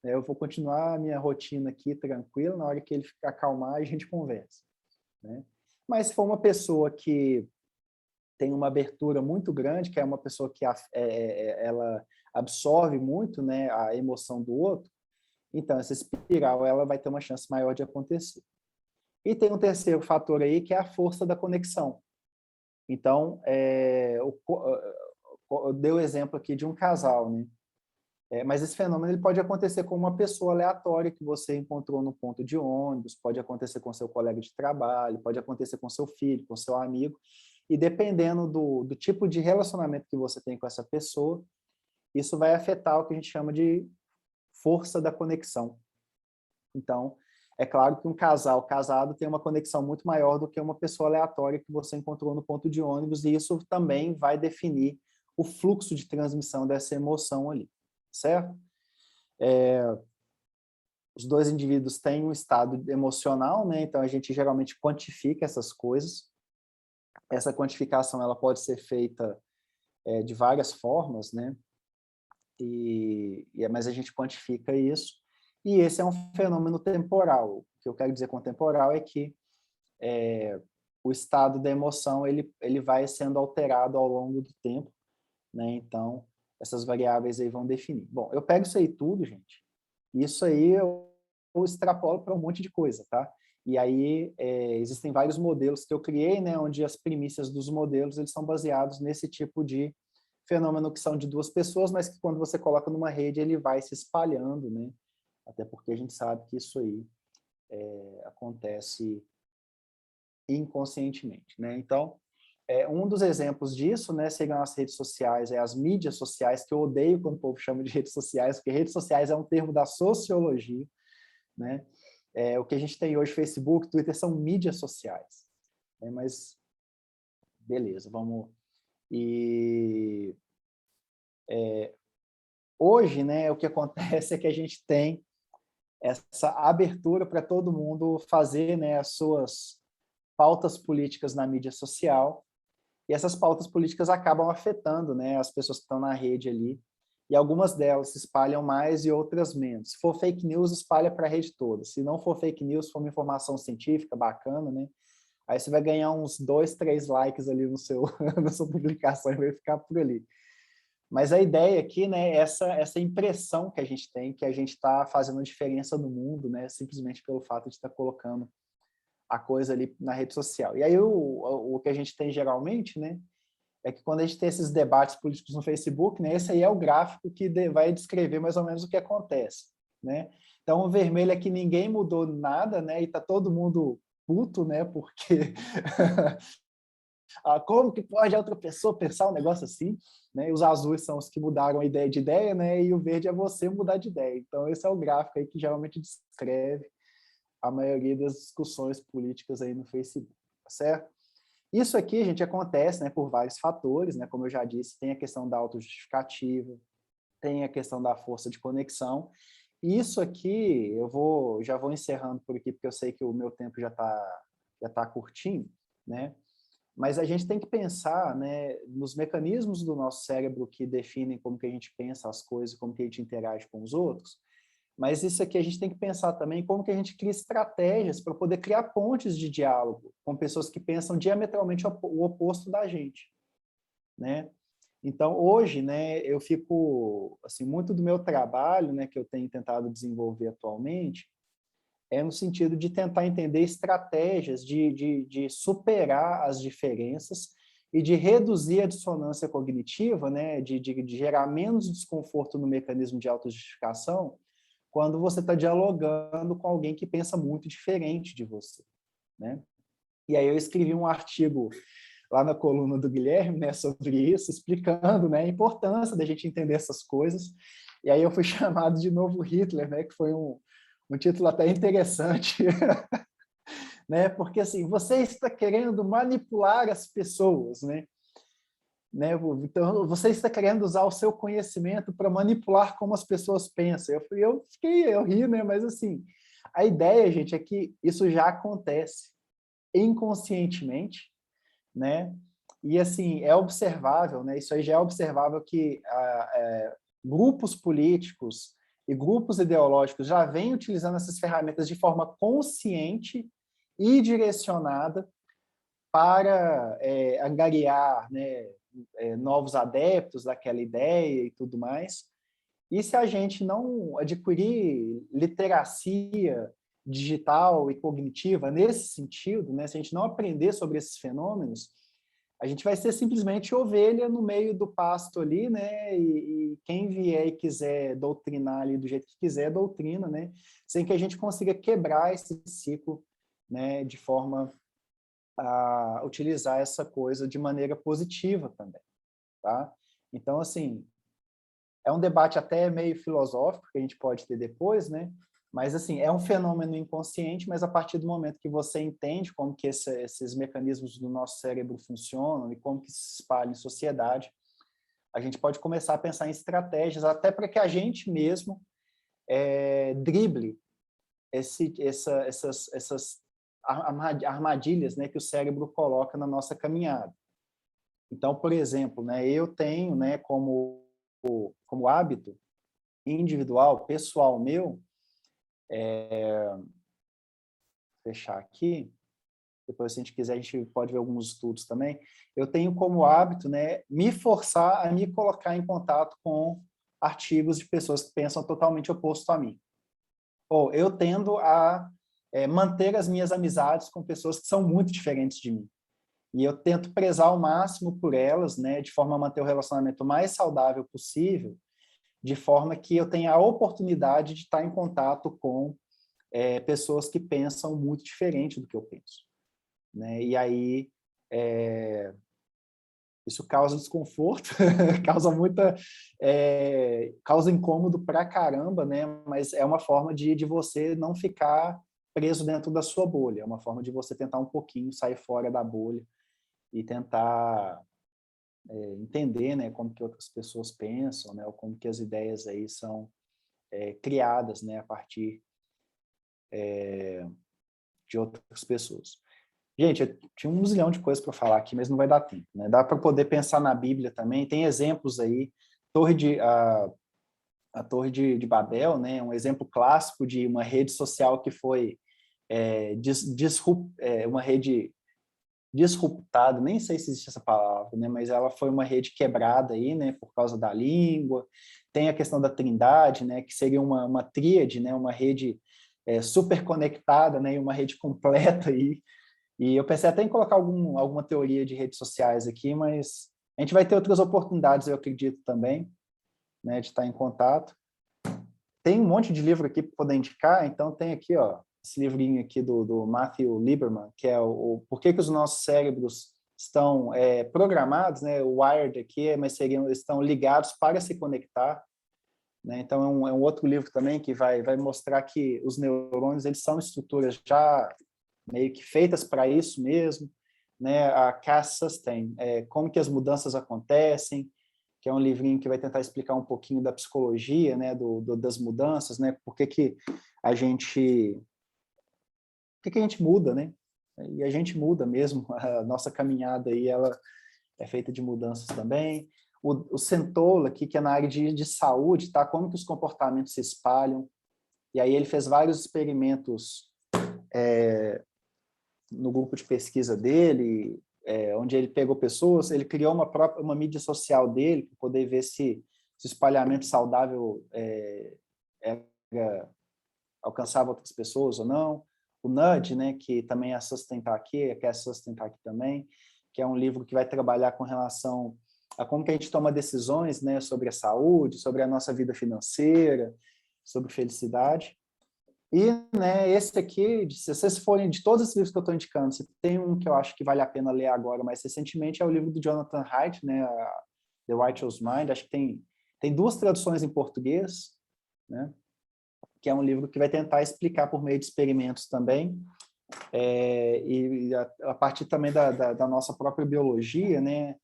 Eu vou continuar a minha rotina aqui, tranquilo, na hora que ele ficar acalmar, a gente conversa. Né? Mas se for uma pessoa que tem uma abertura muito grande, que é uma pessoa que ela absorve muito, né, a emoção do outro, então essa espiral ela vai ter uma chance maior de acontecer. E tem um terceiro fator aí, que é a força da conexão. Então, eu dei o exemplo aqui de um casal, né? Mas esse fenômeno ele pode acontecer com uma pessoa aleatória que você encontrou no ponto de ônibus, pode acontecer com seu colega de trabalho, pode acontecer com seu filho, com seu amigo, e dependendo do tipo de relacionamento que você tem com essa pessoa, isso vai afetar o que a gente chama de força da conexão. Então, é claro que um casal casado tem uma conexão muito maior do que uma pessoa aleatória que você encontrou no ponto de ônibus, e isso também vai definir o fluxo de transmissão dessa emoção ali, certo? Os dois indivíduos têm um estado emocional, né? Então a gente geralmente quantifica essas coisas. Essa quantificação ela pode ser feita de várias formas, né? Mas a gente quantifica isso. E esse é um fenômeno temporal. O que eu quero dizer com temporal é que o estado da emoção ele vai sendo alterado ao longo do tempo, né? Então, essas variáveis aí vão definir. Bom, eu pego isso aí tudo, gente, e isso aí eu extrapolo para um monte de coisa, tá? E aí existem vários modelos que eu criei, né? Onde as premissas dos modelos eles são baseados nesse tipo de fenômeno que são de duas pessoas, mas que quando você coloca numa rede ele vai se espalhando, né? Até porque a gente sabe que isso aí acontece inconscientemente, né? Então, um dos exemplos disso, né, seriam as redes sociais, as mídias sociais, que eu odeio quando o povo chama de redes sociais, porque redes sociais é um termo da sociologia, né? O que a gente tem hoje, Facebook, Twitter, são mídias sociais, né? Mas, beleza, vamos... Hoje, né, o que acontece é que a gente tem essa abertura para todo mundo fazer, né, as suas pautas políticas na mídia social, e essas pautas políticas acabam afetando, né, as pessoas que estão na rede ali, e algumas delas se espalham mais e outras menos. Se for fake news, espalha para a rede toda. Se não for fake news, for uma informação científica bacana, né, aí você vai ganhar uns 2, 3 likes ali no seu, na sua publicação e vai ficar por ali. Mas a ideia aqui, né, é essa impressão que a gente tem, que a gente está fazendo diferença no mundo, né, simplesmente pelo fato de estar colocando a coisa ali na rede social. E aí o que a gente tem geralmente, né, é que quando a gente tem esses debates políticos no Facebook, né, esse aí é o gráfico que vai descrever mais ou menos o que acontece, né? Então o vermelho é que ninguém mudou nada, né, e tá todo mundo puto, né, porque como que pode a outra pessoa pensar um negócio assim, né? E os azuis são os que mudaram a ideia de ideia, né, e o verde é você mudar de ideia. Então esse é o gráfico aí que geralmente descreve a maioria das discussões políticas aí no Facebook, tá certo? Isso aqui, gente, acontece, né, por vários fatores, né, como eu já disse, tem a questão da autojustificativa, tem a questão da força de conexão, e isso aqui, já vou encerrando por aqui, porque eu sei que o meu tempo já tá curtinho, né, mas a gente tem que pensar, né, nos mecanismos do nosso cérebro que definem como que a gente pensa as coisas, como que a gente interage com os outros, mas isso aqui a gente tem que pensar também como que a gente cria estratégias para poder criar pontes de diálogo com pessoas que pensam diametralmente o oposto da gente, né? Então, hoje, né, eu fico, assim, muito do meu trabalho, né, que eu tenho tentado desenvolver atualmente, é no sentido de tentar entender estratégias de superar as diferenças e de reduzir a dissonância cognitiva, né, de gerar menos desconforto no mecanismo de autojustificação, quando você está dialogando com alguém que pensa muito diferente de você, né? E aí eu escrevi um artigo lá na coluna do Guilherme, né, sobre isso, explicando, né, a importância da gente entender essas coisas E aí eu fui chamado de novo Hitler, né? Que foi um título até interessante, né? Porque assim, você está querendo manipular as pessoas, né? Então, você está querendo usar o seu conhecimento para manipular como as pessoas pensam. Eu ri, né? Mas assim, a ideia, gente, é que isso já acontece inconscientemente, né? E assim, é observável, né? Isso aí já é observável que grupos políticos e grupos ideológicos já vêm utilizando essas ferramentas de forma consciente e direcionada para angariar, né, novos adeptos daquela ideia e tudo mais. E se a gente não adquirir literacia digital e cognitiva nesse sentido, né, se a gente não aprender sobre esses fenômenos, a gente vai ser simplesmente ovelha no meio do pasto ali, né? E quem vier e quiser doutrinar ali do jeito que quiser, doutrina, né? Sem que a gente consiga quebrar esse ciclo, né? De forma a utilizar essa coisa de maneira positiva também, tá? Então, assim, é um debate até meio filosófico que a gente pode ter depois, né? Mas, assim, é um fenômeno inconsciente, mas a partir do momento que você entende como que esses mecanismos do nosso cérebro funcionam e como que se espalham em sociedade, a gente pode começar a pensar em estratégias até para que a gente mesmo drible essas armadilhas, né, que o cérebro coloca na nossa caminhada. Então, por exemplo, né, eu tenho, né, como hábito individual, pessoal meu, fechar aqui, depois se a gente quiser a gente pode ver alguns estudos também, eu tenho como hábito, né, me forçar a me colocar em contato com artigos de pessoas que pensam totalmente oposto a mim. Ou eu tendo a manter as minhas amizades com pessoas que são muito diferentes de mim. E eu tento prezar ao máximo por elas, né, de forma a manter o relacionamento mais saudável possível, de forma que eu tenha a oportunidade de estar em contato com pessoas que pensam muito diferente do que eu penso, né? E aí isso causa desconforto, causa incômodo pra caramba, né? Mas é uma forma de você não ficar preso dentro da sua bolha, é uma forma de você tentar um pouquinho sair fora da bolha e tentar entender, né, como que outras pessoas pensam, né, ou como que as ideias aí são criadas, né, a partir de outras pessoas. Gente, eu tinha um zilhão de coisas para falar aqui, mas não vai dar tempo, né? Dá para poder pensar na Bíblia também, tem exemplos aí, a Torre de Babel, né, um exemplo clássico de uma rede social que foi uma rede disruptada, nem sei se existe essa palavra, né, mas ela foi uma rede quebrada aí, né, por causa da língua. Tem a questão da trindade, né, que seria uma tríade, né, uma rede super conectada, né, e uma rede completa aí. E eu pensei até em colocar alguma teoria de redes sociais aqui, mas a gente vai ter outras oportunidades, eu acredito também, né, de estar em contato. Tem um monte de livro aqui para poder indicar, então tem aqui, ó, esse livrinho aqui do Matthew Lieberman, que é o Por que os nossos cérebros estão programados, né, o wired aqui, mas estão ligados para se conectar, né? Então é um outro livro também que vai mostrar que os neurônios eles são estruturas já meio que feitas para isso mesmo, né? A Cass Sustein, como que as mudanças acontecem, que é um livrinho que vai tentar explicar um pouquinho da psicologia, né, das mudanças, né, por que a gente muda, né? E a gente muda mesmo, a nossa caminhada aí, ela é feita de mudanças também. O Centola aqui, que é na área de saúde, tá? Como que os comportamentos se espalham. E aí ele fez vários experimentos no grupo de pesquisa dele, onde ele pegou pessoas, ele criou uma mídia social dele para poder ver se o espalhamento saudável alcançava outras pessoas ou não. O Nudge, né, que também é Sustentar Aqui, que é Sustentar Aqui também, que é um livro que vai trabalhar com relação a como que a gente toma decisões, né, sobre a saúde, sobre a nossa vida financeira, sobre felicidade. E, né, esse aqui, se vocês forem, de todos os livros que eu estou indicando, se tem um que eu acho que vale a pena ler agora, mais recentemente, é o livro do Jonathan Haidt, né, The Righteous Mind, acho que tem Tem 2 traduções em português, né? Que é um livro que vai tentar explicar por meio de experimentos também, e a partir também da nossa própria biologia, né?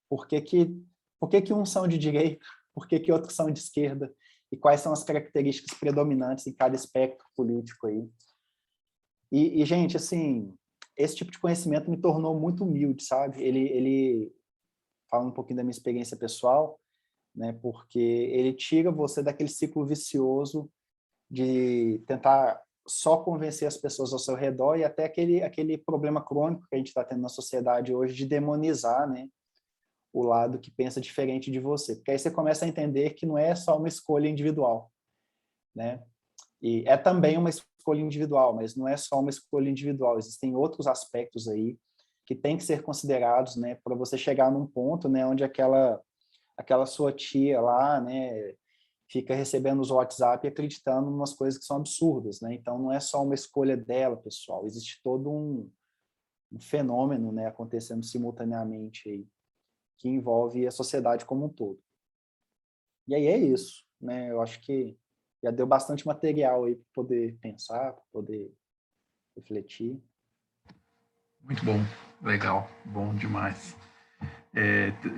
Por que uns são de direita, por que outros são de esquerda, e quais são as características predominantes em cada espectro político aí. Gente, assim, esse tipo de conhecimento me tornou muito humilde, sabe? Ele fala um pouquinho da minha experiência pessoal, né? Porque ele tira você daquele ciclo vicioso de tentar só convencer as pessoas ao seu redor e até aquele problema crônico que a gente está tendo na sociedade hoje de demonizar, né, o lado que pensa diferente de você. Porque aí você começa a entender que não é só uma escolha individual, né? E é também uma escolha individual, mas não é só uma escolha individual. Existem outros aspectos aí que têm que ser considerados, né, para você chegar num ponto, né, onde aquela sua tia lá, né, fica recebendo os WhatsApp e acreditando em umas coisas que são absurdas, né? Então não é só uma escolha dela, pessoal. Existe todo um fenômeno, né, acontecendo simultaneamente aí, que envolve a sociedade como um todo. E aí é isso, né? Eu acho que já deu bastante material aí para poder pensar, para poder refletir. Muito bom, legal, bom demais.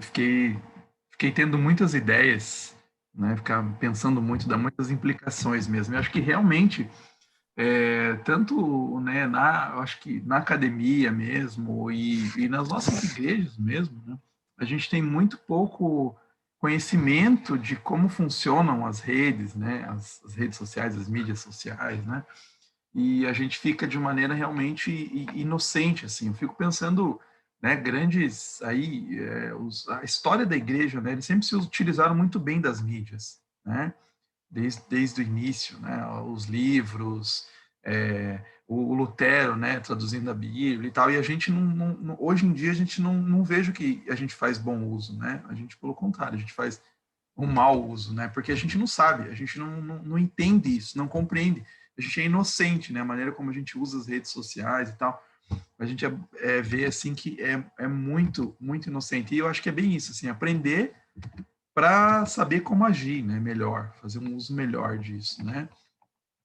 Fiquei tendo muitas ideias, né? Ficar pensando muito, dá muitas implicações mesmo. Eu acho que realmente, tanto, né, eu acho que na academia mesmo e nas nossas igrejas mesmo, né, a gente tem muito pouco conhecimento de como funcionam as redes, né, as redes sociais, as mídias sociais, né? E a gente fica de maneira realmente inocente, assim. Eu fico pensando, né, grandes aí, a história da igreja, né, eles sempre se utilizaram muito bem das mídias, né, desde o início, né, os livros, o Lutero, né, traduzindo a Bíblia e tal, e a gente hoje em dia a gente não vejo que a gente faz bom uso, né, a gente, pelo contrário, a gente faz um mau uso, né? Porque a gente não sabe, a gente não entende isso, não compreende. A gente é inocente, né? A maneira como a gente usa as redes sociais e tal. A gente vê assim que é muito, muito inocente. E eu acho que é bem isso, assim, aprender para saber como agir, né? Melhor, fazer um uso melhor disso, né?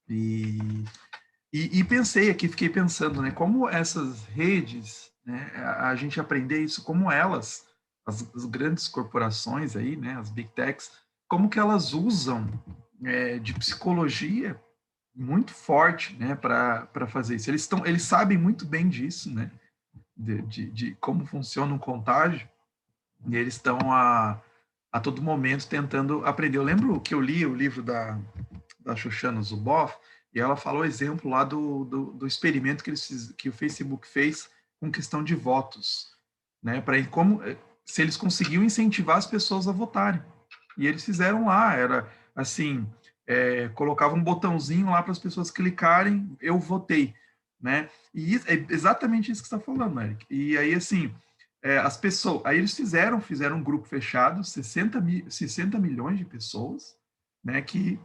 E, pensei aqui, fiquei pensando, né? Como essas redes, né? A gente aprender isso, como elas, as grandes corporações aí, né? As big techs, como que elas usam de psicologia muito forte, né? Para fazer isso. Eles sabem muito bem disso, né? De como funciona o contágio e eles estão a todo momento tentando aprender. Eu lembro que eu li o livro da Shoshana Zuboff, e ela falou o exemplo lá do experimento que o Facebook fez com questão de votos, né? Para como se eles conseguiam incentivar as pessoas a votarem. E eles fizeram lá, era assim, colocava um botãozinho lá para as pessoas clicarem, eu votei, né? E é exatamente isso que você está falando, Eric. E aí, assim, as pessoas, aí eles fizeram um grupo fechado, 60 milhões de pessoas, né, que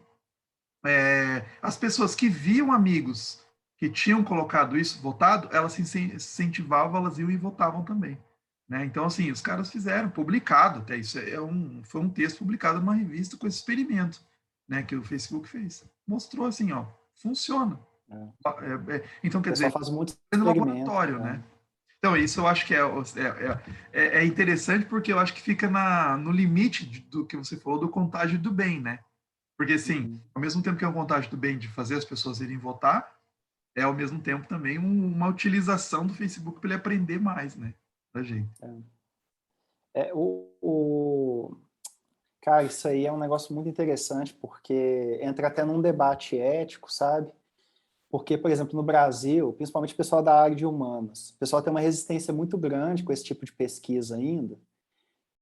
as pessoas que viam amigos que tinham colocado isso, votado, elas se incentivavam, elas iam e votavam também. Né? Então, assim, os caras fizeram, publicado até isso, foi um texto publicado numa revista com esse experimento, né, que o Facebook fez. Mostrou assim, ó, funciona. É. Então, O quer pessoal dizer, faz muito é no experimento. laboratório, né? Então, isso eu acho que é interessante porque eu acho que fica no limite do que você falou do contágio do bem, né? Porque, assim, Uhum. ao mesmo tempo que é uma vontade do bem de fazer as pessoas irem votar, é ao mesmo tempo também uma utilização do Facebook para ele aprender mais, né? Da gente. Cara, isso aí é um negócio muito interessante, porque entra até num debate ético, sabe? Porque, por exemplo, no Brasil, principalmente o pessoal da área de humanas, o pessoal tem uma resistência muito grande com esse tipo de pesquisa ainda.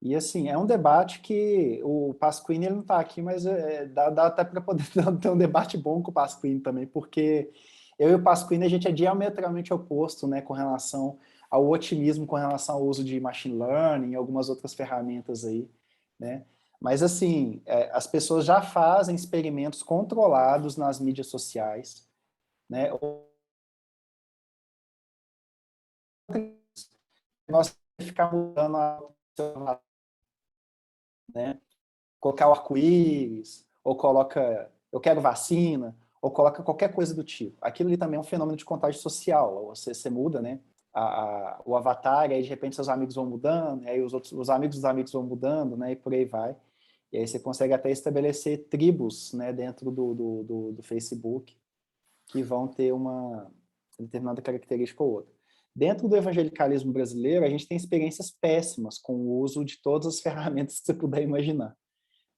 E, assim, é um debate que o Pasquini ele não está aqui, mas dá até para poder ter um debate bom com o Pasquini também, porque eu e o Pasquini, a gente é diametralmente oposto, né, com relação ao otimismo com relação ao uso de machine learning e algumas outras ferramentas aí, né? Mas, assim, as pessoas já fazem experimentos controlados nas mídias sociais, né? Nós ficar mudando a, né? colocar o arco-íris, ou coloca eu quero vacina, ou coloca qualquer coisa do tipo. Aquilo ali também é um fenômeno de contágio social. Você muda, né, o avatar, e aí de repente seus amigos vão mudando, e aí os amigos dos amigos vão mudando, né, e por aí vai. E aí você consegue até estabelecer tribos, né, dentro do Facebook, que vão ter uma determinada característica ou outra. Dentro do evangelicalismo brasileiro, a gente tem experiências péssimas com o uso de todas as ferramentas que você puder imaginar.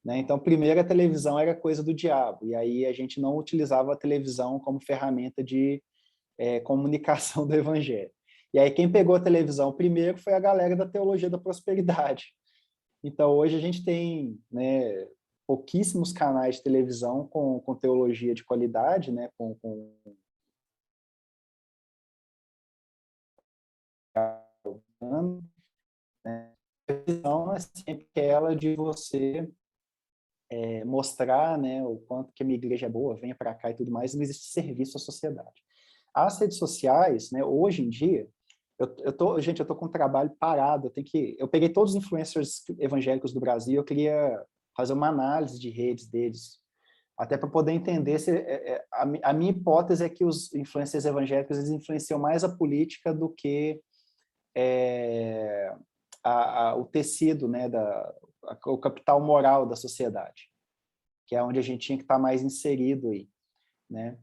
Né? Então, primeiro, a televisão era coisa do diabo, e aí a gente não utilizava a televisão como ferramenta de comunicação do evangelho. E aí quem pegou a televisão primeiro foi a galera da teologia da prosperidade. Então, hoje a gente tem, né, pouquíssimos canais de televisão com teologia de qualidade, né, né? A visão é sempre aquela de você mostrar, né, o quanto que a minha igreja é boa, venha para cá e tudo mais, não existe serviço à sociedade. As redes sociais, né, hoje em dia, eu tô com um trabalho parado, eu peguei todos os influencers evangélicos do Brasil, eu queria fazer uma análise de redes deles, até para poder entender a minha hipótese é que os influencers evangélicos eles influenciam mais a política do que o tecido, né, o capital moral da sociedade, que é onde a gente tinha que estar mais inserido aí, né?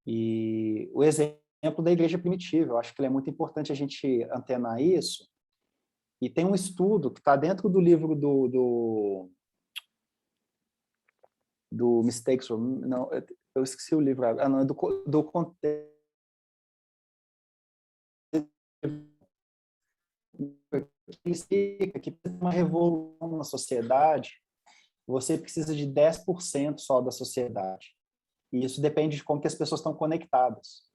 E o exemplo da igreja primitiva, eu acho que é muito importante a gente antenar isso. E tem um estudo que está dentro do livro do Mistakes from... Não, eu esqueci o livro. Não, é do contexto que explica que para uma revolução na sociedade, você precisa de 10% só da sociedade. E isso depende de como que as pessoas estão conectadas.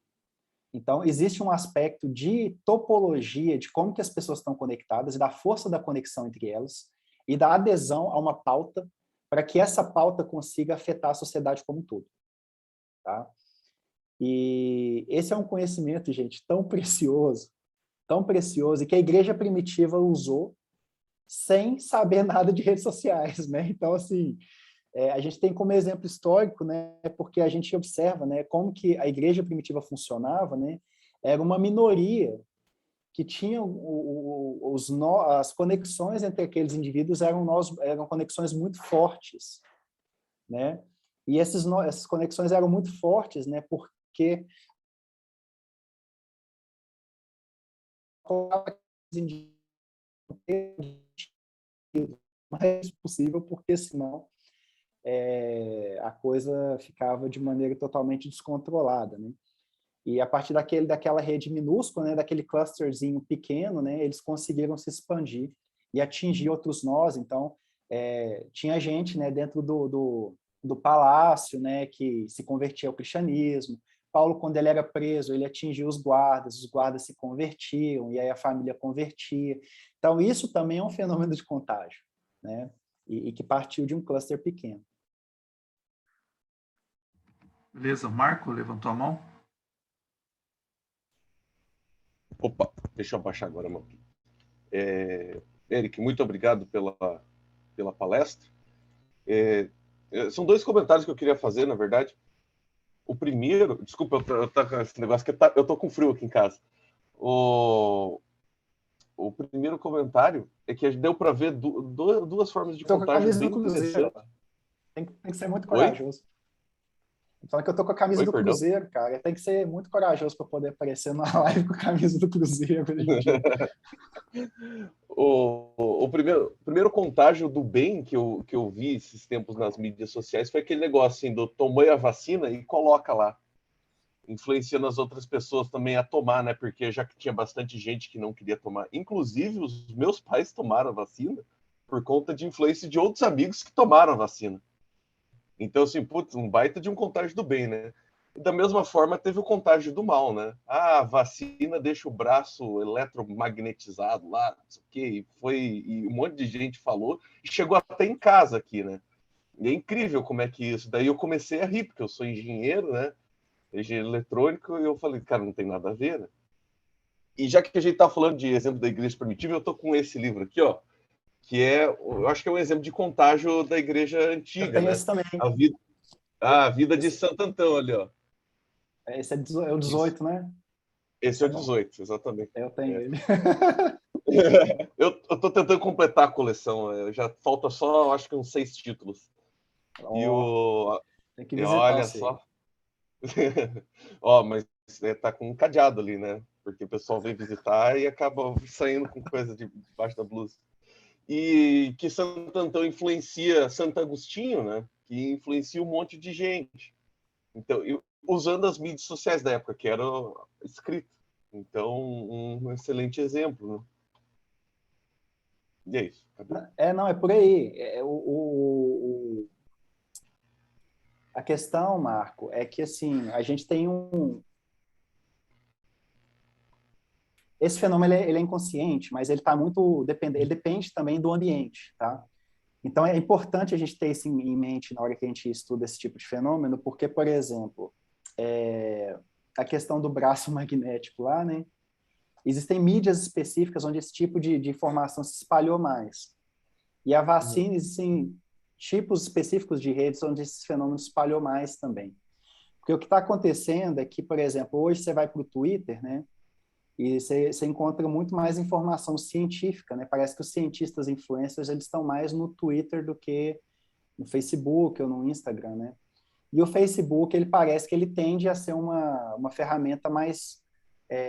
Então, existe um aspecto de topologia, de como que as pessoas estão conectadas, e da força da conexão entre elas, e da adesão a uma pauta, para que essa pauta consiga afetar a sociedade como um todo. Tá? E esse é um conhecimento, gente, tão precioso, e que a igreja primitiva usou sem saber nada de redes sociais, né? Então, assim, a gente tem como exemplo histórico, né, porque a gente observa, né, como que a igreja primitiva funcionava, né, era uma minoria que tinha as conexões entre aqueles indivíduos eram conexões muito fortes, né, e essas conexões eram muito fortes, né, porque mais possível, porque senão a coisa ficava de maneira totalmente descontrolada, né? E a partir daquela rede minúscula, né, daquele clusterzinho pequeno, né, eles conseguiram se expandir e atingir outros nós. Então, tinha gente, né, dentro do palácio, né, que se convertia ao cristianismo. Paulo, quando ele era preso, ele atingia os guardas se convertiam, e aí a família convertia. Então, isso também é um fenômeno de contágio, né, e que partiu de um cluster pequeno. Beleza, Marco levantou a mão. Opa, deixa eu abaixar agora a mão. Eric, muito obrigado pela palestra. São dois comentários que eu queria fazer, na verdade. O primeiro, desculpa, eu tô com esse negócio que eu tô com frio aqui em casa. O primeiro comentário é que deu para ver duas formas de contágio bem interessantes. Tem que ser muito corajoso. Fala que eu tô com a camisa do Cruzeiro, cara. Tem que ser muito corajoso para poder aparecer na live com a camisa do Cruzeiro. O primeiro contágio do bem que eu vi esses tempos nas mídias sociais foi aquele negócio assim, do tomei a vacina e coloca lá, influenciando as outras pessoas também a tomar, né? Porque já que tinha bastante gente que não queria tomar. Inclusive, os meus pais tomaram a vacina por conta de influência de outros amigos que tomaram a vacina. Então, assim, putz, um baita de um contágio do bem, né? E da mesma forma, teve o contágio do mal, né? Ah, a vacina deixa o braço eletromagnetizado lá, não sei o quê, e um monte de gente falou, e chegou até em casa aqui, né? E é incrível como é que isso... Daí eu comecei a rir, porque eu sou engenheiro, né? Engenheiro eletrônico, e eu falei, cara, não tem nada a ver, né? E já que a gente tá falando de exemplo da igreja primitiva, eu tô com esse livro aqui, ó, que é, eu acho que é um exemplo de contágio da igreja Eu antiga, tenho né? esse também. A vida, a vida de Esse, Santo Antão ali, ó. esse é o 18, né? Esse é o 18, exatamente. Eu tenho ele. Eu tô tentando completar a coleção, já falta só, acho que uns 6 títulos. E Ó, o. tem que E visitar olha você. só. Ó, mas tá com um cadeado ali, né? Porque o pessoal vem visitar e acaba saindo com coisa debaixo da blusa. E que Santo Antão influencia Santo Agostinho, né? Que influencia um monte de gente. Então, usando as mídias sociais da época, que era escrito. Então, um excelente exemplo, né? E é isso. Acabei. Não, é por aí. A questão, Marco, é que assim, a gente tem um. Esse fenômeno ele é inconsciente, mas ele está muito ele depende também do ambiente, tá? Então é importante a gente ter isso em mente na hora que a gente estuda esse tipo de fenômeno, porque, por exemplo, a questão do braço magnético lá, né? Existem mídias específicas onde esse tipo de informação se espalhou mais. E a vacina, existem tipos específicos de redes onde esse fenômeno se espalhou mais também. Porque o que está acontecendo é que, por exemplo, hoje você vai para o Twitter, né? E você encontra muito mais informação científica, né? Parece que os cientistas influencers eles estão mais no Twitter do que no Facebook ou no Instagram, né? E o Facebook, ele parece que ele tende a ser uma ferramenta mais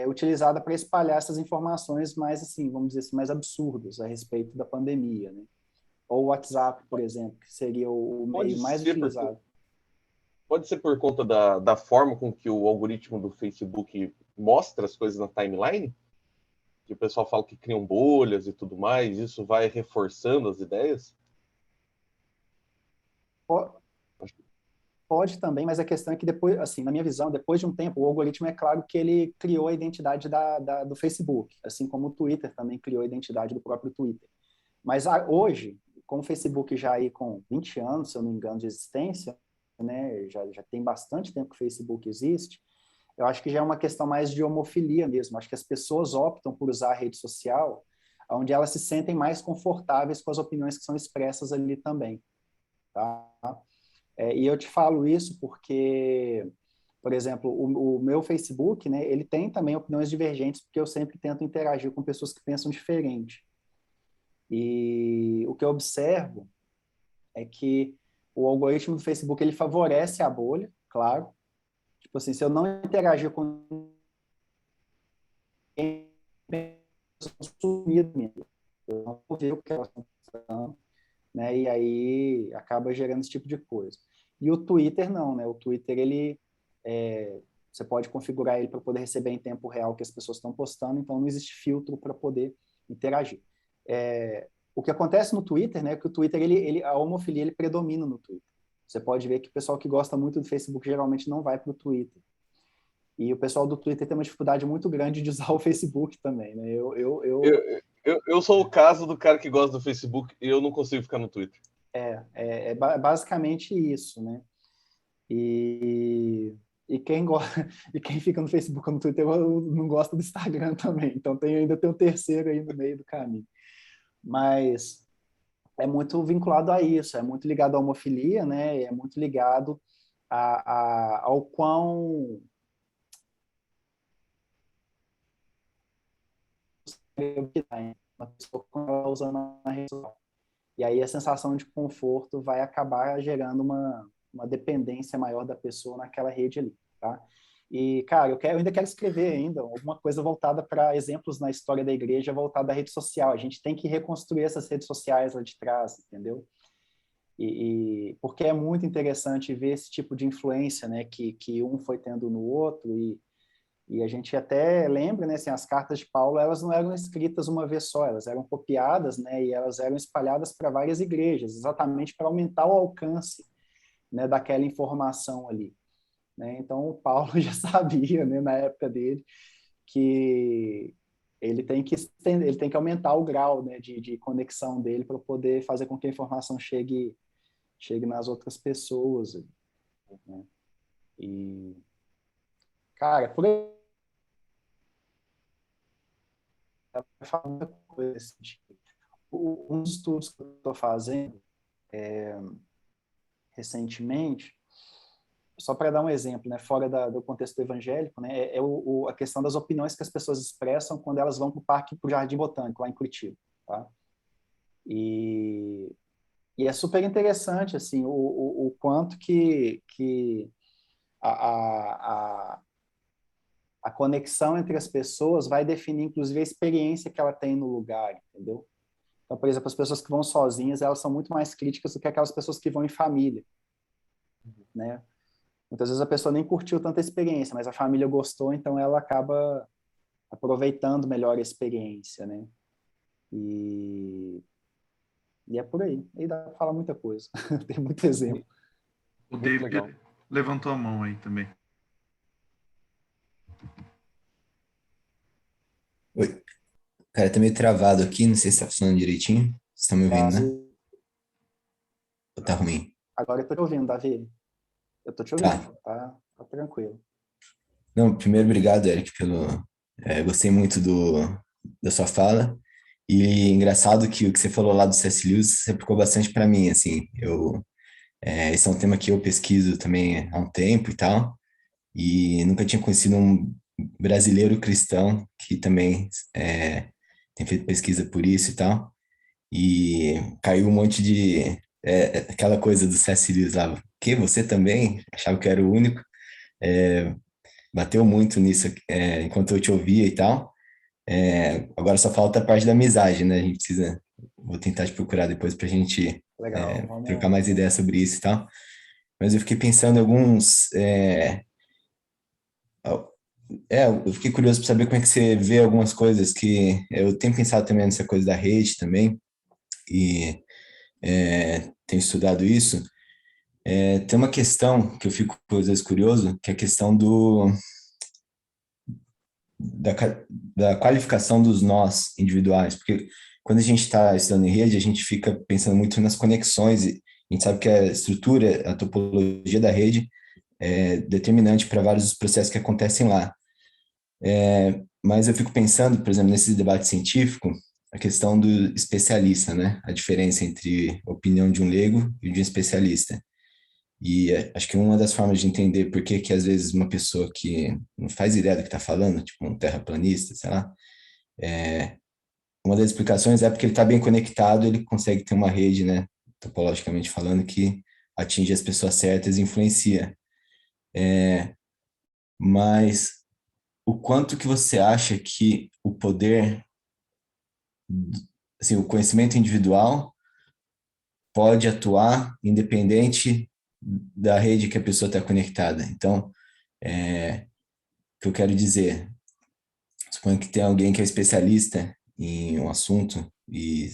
utilizada para espalhar essas informações mais, assim, vamos dizer assim, mais absurdas a respeito da pandemia, né? Ou o WhatsApp, por exemplo, que seria o Pode meio mais ser por, utilizado. pode ser por conta da forma com que o algoritmo do Facebook mostra as coisas na timeline? Que o pessoal fala que criam bolhas e tudo mais, isso vai reforçando as ideias? Pode também, mas a questão é que depois, assim, na minha visão, depois de um tempo, o algoritmo é claro que ele criou a identidade do Facebook, assim como o Twitter também criou a identidade do próprio Twitter. Mas hoje, com o Facebook já aí com 20 anos, se eu não me engano, de existência, né, já tem bastante tempo que o Facebook existe, eu acho que já é uma questão mais de homofilia mesmo. Acho que as pessoas optam por usar a rede social onde elas se sentem mais confortáveis com as opiniões que são expressas ali também, tá? E eu te falo isso porque, por exemplo, o meu Facebook, né, ele tem também opiniões divergentes, porque eu sempre tento interagir com pessoas que pensam diferente. E o que eu observo é que o algoritmo do Facebook ele favorece a bolha, claro. Tipo assim, se eu não interagir com ninguém, sumido mesmo. Eu não vou ver o que elas estão falando, né? E aí acaba gerando esse tipo de coisa. E o Twitter não, né? O Twitter ele você pode configurar ele para poder receber em tempo real o que as pessoas estão postando, então não existe filtro para poder interagir. O que acontece no Twitter, né, é que o Twitter, a homofilia, ele predomina no Twitter. Você pode ver que o pessoal que gosta muito do Facebook geralmente não vai para o Twitter. E o pessoal do Twitter tem uma dificuldade muito grande de usar o Facebook também, né? Eu sou o caso do cara que gosta do Facebook e eu não consigo ficar no Twitter. Basicamente isso, né? E, e, quem gosta, e quem fica no Facebook ou no Twitter não gosta do Instagram também. Então ainda tem um terceiro aí no meio do caminho. Mas é muito vinculado a isso, é muito ligado à homofilia, né? É muito ligado ao quão uma pessoa usando a rede social. E aí a sensação de conforto vai acabar gerando uma dependência maior da pessoa naquela rede ali, tá? E, cara, eu ainda quero escrever ainda alguma coisa voltada para exemplos na história da igreja voltada à rede social. A gente tem que reconstruir essas redes sociais lá de trás, entendeu? Porque é muito interessante ver esse tipo de influência, né, que um foi tendo no outro e a gente até lembra, né, assim, as cartas de Paulo, elas não eram escritas uma vez só, elas eram copiadas, né, e elas eram espalhadas para várias igrejas, exatamente para aumentar o alcance, né, daquela informação ali, né? Então, o Paulo já sabia, né, na época dele, que ele tem que aumentar o grau, né, de conexão dele para poder fazer com que a informação chegue nas outras pessoas, né? E, cara, por aí fala muita coisa assim, Um dos estudos que eu estou fazendo recentemente, só para dar um exemplo, né, fora do contexto evangélico, né, a questão das opiniões que as pessoas expressam quando elas vão para o Jardim Botânico, lá em Curitiba. Tá? E é super interessante assim, o quanto que a, a, a conexão entre as pessoas vai definir, inclusive, a experiência que ela tem no lugar, entendeu? Então, por exemplo, as pessoas que vão sozinhas, elas são muito mais críticas do que aquelas pessoas que vão em família, né? Muitas vezes a pessoa nem curtiu tanta experiência, mas a família gostou, então ela acaba aproveitando melhor a experiência, né? E, é por aí. Aí dá para falar muita coisa. Tem muito exemplo. O Muito David legal. levantou a mão aí também. Oi. Cara, tá meio travado aqui, não sei se tá funcionando direitinho. Vocês estão me ouvindo, né? Davi, Ou tá ruim? agora eu tô te ouvindo, Davi. Eu tô te ouvindo, Tá. tá tranquilo. Não, primeiro, obrigado, Eric, pelo... gostei muito da sua fala. E engraçado que o que você falou lá do C.S. Lewis se aplicou bastante para mim, assim. Esse é um tema que eu pesquiso também há um tempo e tal. E nunca tinha conhecido um brasileiro cristão que também tem feito pesquisa por isso e tal. E caiu um monte de... aquela coisa do C.S. Lewis lá. Que você também? Achava que eu era o único. Bateu muito nisso enquanto eu te ouvia e tal. Agora só falta a parte da amizade, né? A gente precisa... Vou tentar te procurar depois pra gente Legal, trocar mais ideias sobre isso e tal. Mas eu fiquei pensando em alguns... eu fiquei curioso para saber como é que você vê algumas coisas que eu tenho pensado também nessa coisa da rede também e tenho estudado isso. Tem uma questão que eu fico às vezes curioso, que é a questão da qualificação dos nós individuais, porque quando a gente está estudando em rede, a gente fica pensando muito nas conexões, e a gente sabe que a estrutura, a topologia da rede é determinante para vários dos processos que acontecem lá. Mas eu fico pensando, por exemplo, nesse debate científico, a questão do especialista, né? A diferença entre a opinião de um leigo e de um especialista. E acho que uma das formas de entender por que às vezes uma pessoa que não faz ideia do que está falando, tipo um terraplanista, sei lá, uma das explicações é porque ele está bem conectado, ele consegue ter uma rede, né, topologicamente falando, que atinge as pessoas certas e influencia. Mas o quanto que você acha que o poder, assim, o conhecimento individual pode atuar independente da rede que a pessoa está conectada? Então, o que eu quero dizer, suponho que tem alguém que é especialista em um assunto e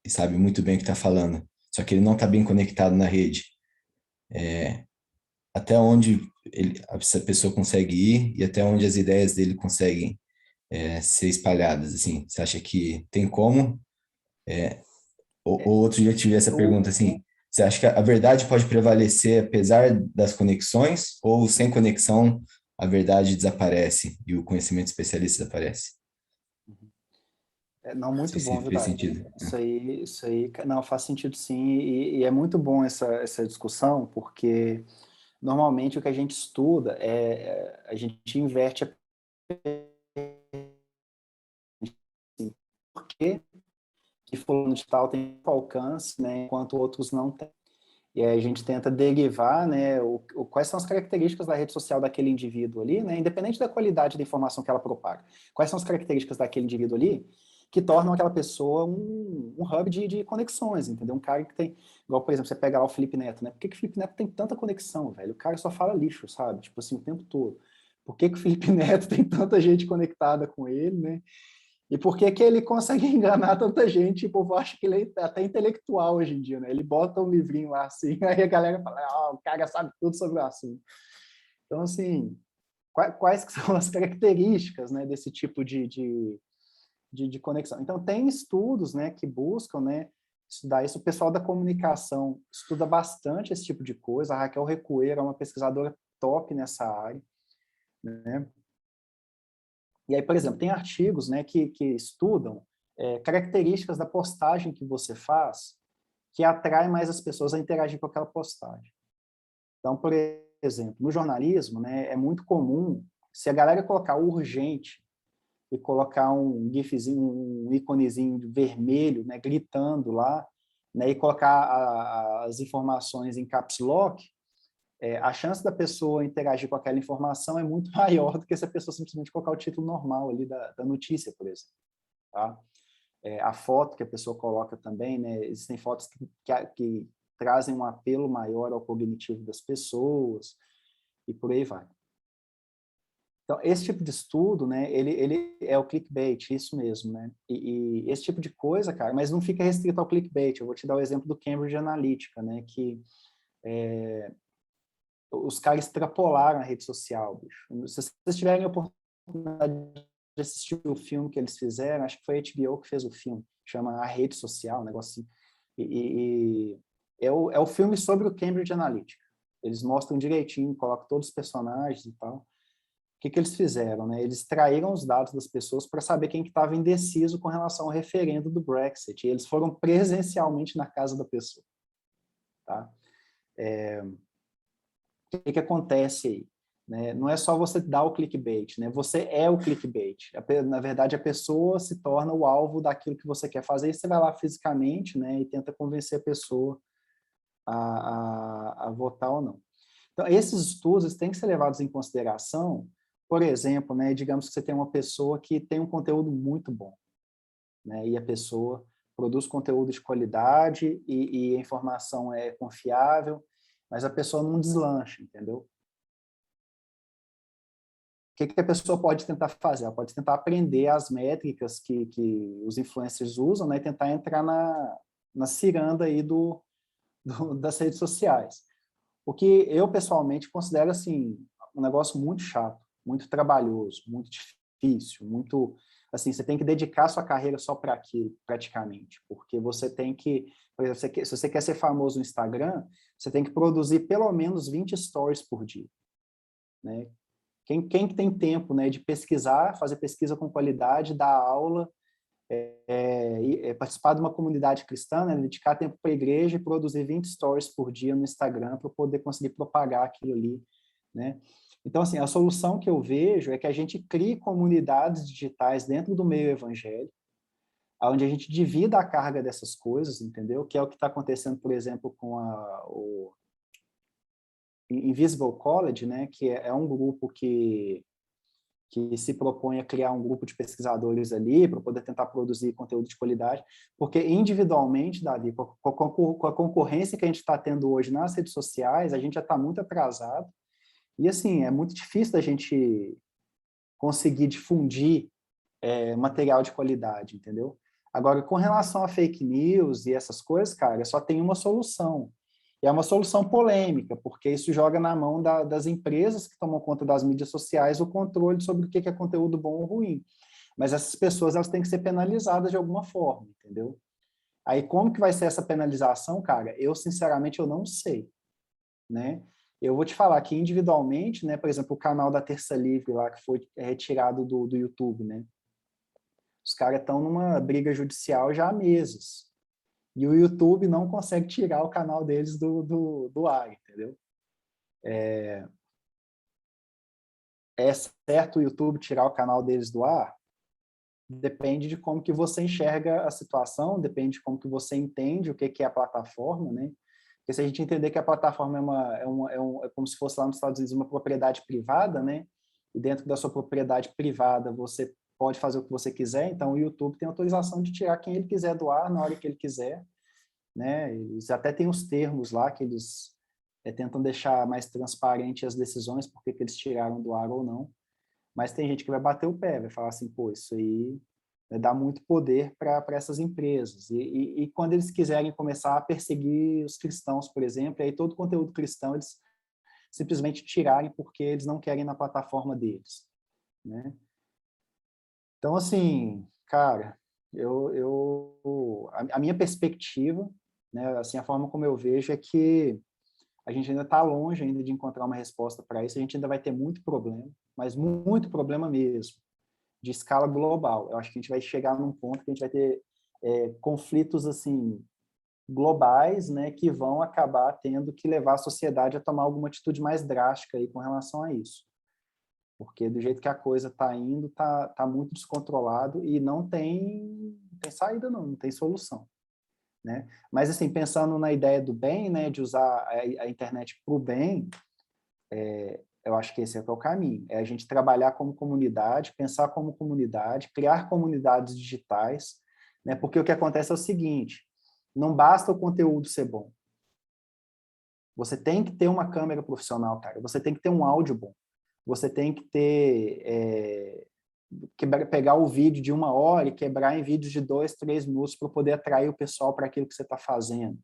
sabe muito bem o que está falando, só que ele não está bem conectado na rede. Até onde essa pessoa consegue ir e até onde as ideias dele conseguem ser espalhadas, assim. Você acha que tem como? Ou outro dia eu tive essa pergunta, assim, você acha que a verdade pode prevalecer apesar das conexões ou sem conexão a verdade desaparece e o conhecimento especialista desaparece? Não, Não muito sei bom, se viu, fez Davi? sentido. Isso aí, não, faz sentido sim, e é muito bom essa discussão, porque normalmente o que a gente estuda a gente inverte por que fulano de tal tem alcance, né, enquanto outros não têm. E aí a gente tenta derivar, né, quais são as características da rede social daquele indivíduo ali, né, independente da qualidade da informação que ela propaga. Quais são as características daquele indivíduo ali que tornam aquela pessoa um hub de conexões, entendeu? Um cara que tem, igual, por exemplo, você pega lá o Felipe Neto, né? Por que o Felipe Neto tem tanta conexão, velho? O cara só fala lixo, sabe? Tipo assim, o tempo todo. Por que o Felipe Neto tem tanta gente conectada com ele, né? E por que que ele consegue enganar tanta gente? O povo acha que ele é até intelectual hoje em dia, né? Ele bota um livrinho lá assim, aí a galera fala, o cara sabe tudo sobre o assunto. Então, assim, quais que são as características, né, desse tipo de conexão? Então, tem estudos, né, que buscam, né, estudar isso. O pessoal da comunicação estuda bastante esse tipo de coisa. A Raquel Recoeiro é uma pesquisadora top nessa área, né? E aí, por exemplo, tem artigos, né, que estudam características da postagem que você faz que atrai mais as pessoas a interagir com aquela postagem. Então, por exemplo, no jornalismo, né, é muito comum, se a galera colocar urgente e colocar um gifzinho, um íconezinho vermelho, né, gritando lá, né, e colocar as informações em caps lock, a chance da pessoa interagir com aquela informação é muito maior do que se a pessoa simplesmente colocar o título normal ali da notícia, por exemplo. Tá? A foto que a pessoa coloca também, né, existem fotos que trazem um apelo maior ao cognitivo das pessoas, e por aí vai. Então, esse tipo de estudo, né, ele é o clickbait, isso mesmo, né? E esse tipo de coisa, cara, mas não fica restrito ao clickbait. Eu vou te dar o exemplo do Cambridge Analytica, né, que os caras extrapolaram a rede social, bicho. Se vocês tiverem a oportunidade de assistir o filme que eles fizeram, acho que foi a HBO que fez o filme, chama A Rede Social, um negócio assim. É o filme sobre o Cambridge Analytica. Eles mostram direitinho, colocam todos os personagens e tal. O que eles fizeram? Né? Eles extraíram os dados das pessoas para saber quem que estava indeciso com relação ao referendo do Brexit. E eles foram presencialmente na casa da pessoa. Tá? O que acontece aí? Né? Não é só você dar o clickbait, né? Você é o clickbait. Na verdade, a pessoa se torna o alvo daquilo que você quer fazer, e você vai lá fisicamente, né, e tenta convencer a pessoa a votar ou não. Então, esses estudos têm que ser levados em consideração. Por exemplo, né, digamos que você tem uma pessoa que tem um conteúdo muito bom, né, e a pessoa produz conteúdo de qualidade e a informação é confiável, mas a pessoa não deslancha, entendeu? O que a pessoa pode tentar fazer? Ela pode tentar aprender as métricas que os influencers usam, né, e tentar entrar na ciranda aí das redes sociais. O que eu, pessoalmente, considero assim, um negócio muito chato, muito trabalhoso, muito difícil, muito... Assim, você tem que dedicar sua carreira só para aquilo, praticamente, porque você tem que... Por exemplo, se você quer ser famoso no Instagram, você tem que produzir pelo menos 20 stories por dia. Né? Quem tem tempo, né, de pesquisar, fazer pesquisa com qualidade, dar aula, participar de uma comunidade cristã, né, dedicar tempo para a igreja e produzir 20 stories por dia no Instagram para poder conseguir propagar aquilo ali, né? Então, assim, a solução que eu vejo é que a gente crie comunidades digitais dentro do meio evangélico, onde a gente divida a carga dessas coisas, entendeu? Que é o que está acontecendo, por exemplo, com o Invisible College, né, que é um grupo que se propõe a criar um grupo de pesquisadores ali para poder tentar produzir conteúdo de qualidade, porque individualmente, Davi, com a concorrência que a gente está tendo hoje nas redes sociais, a gente já está muito atrasado, e assim, é muito difícil da gente conseguir difundir material de qualidade, entendeu? Agora, com relação a fake news e essas coisas, cara, só tem uma solução. E é uma solução polêmica, porque isso joga na mão das empresas que tomam conta das mídias sociais o controle sobre o que é conteúdo bom ou ruim. Mas essas pessoas, elas têm que ser penalizadas de alguma forma, entendeu? Aí, como que vai ser essa penalização, cara? Eu, sinceramente, eu não sei, né? Eu vou te falar que individualmente, né, por exemplo, o canal da Terça Livre lá, que foi retirado do YouTube, né? Os caras estão numa briga judicial já há meses. E o YouTube não consegue tirar o canal deles do ar, entendeu? É certo o YouTube tirar o canal deles do ar? Depende de como que você enxerga a situação, depende de como que você entende o que é a plataforma, né? Porque se a gente entender que a plataforma é como se fosse lá nos Estados Unidos uma propriedade privada, né? E dentro da sua propriedade privada você pode fazer o que você quiser, então o YouTube tem autorização de tirar quem ele quiser do ar na hora que ele quiser, né? Eles até têm os termos lá que eles tentam deixar mais transparente as decisões, porque que eles tiraram do ar ou não. Mas tem gente que vai bater o pé, vai falar assim, pô, isso aí dá muito poder para essas empresas. E quando eles quiserem começar a perseguir os cristãos, por exemplo, aí todo o conteúdo cristão eles simplesmente tirarem porque eles não querem na plataforma deles, né? Então, assim, cara, a minha perspectiva, né, assim, a forma como eu vejo é que a gente ainda está longe ainda de encontrar uma resposta para isso, a gente ainda vai ter muito problema, mas muito problema mesmo, de escala global. Eu acho que a gente vai chegar num ponto que a gente vai ter conflitos assim globais, né, que vão acabar tendo que levar a sociedade a tomar alguma atitude mais drástica aí com relação a isso. Porque do jeito que a coisa está indo, tá muito descontrolado e não tem saída não tem solução, né? Mas assim, pensando na ideia do bem, né, de usar a internet para o bem, eu acho que esse é o caminho. É a gente trabalhar como comunidade, pensar como comunidade, criar comunidades digitais, né? Porque o que acontece é o seguinte, não basta o conteúdo ser bom. Você tem que ter uma câmera profissional, cara. Você tem que ter um áudio bom. Você tem que ter... pegar o vídeo de 1 hora e quebrar em vídeos de 2, 3 minutos para poder atrair o pessoal para aquilo que você está fazendo.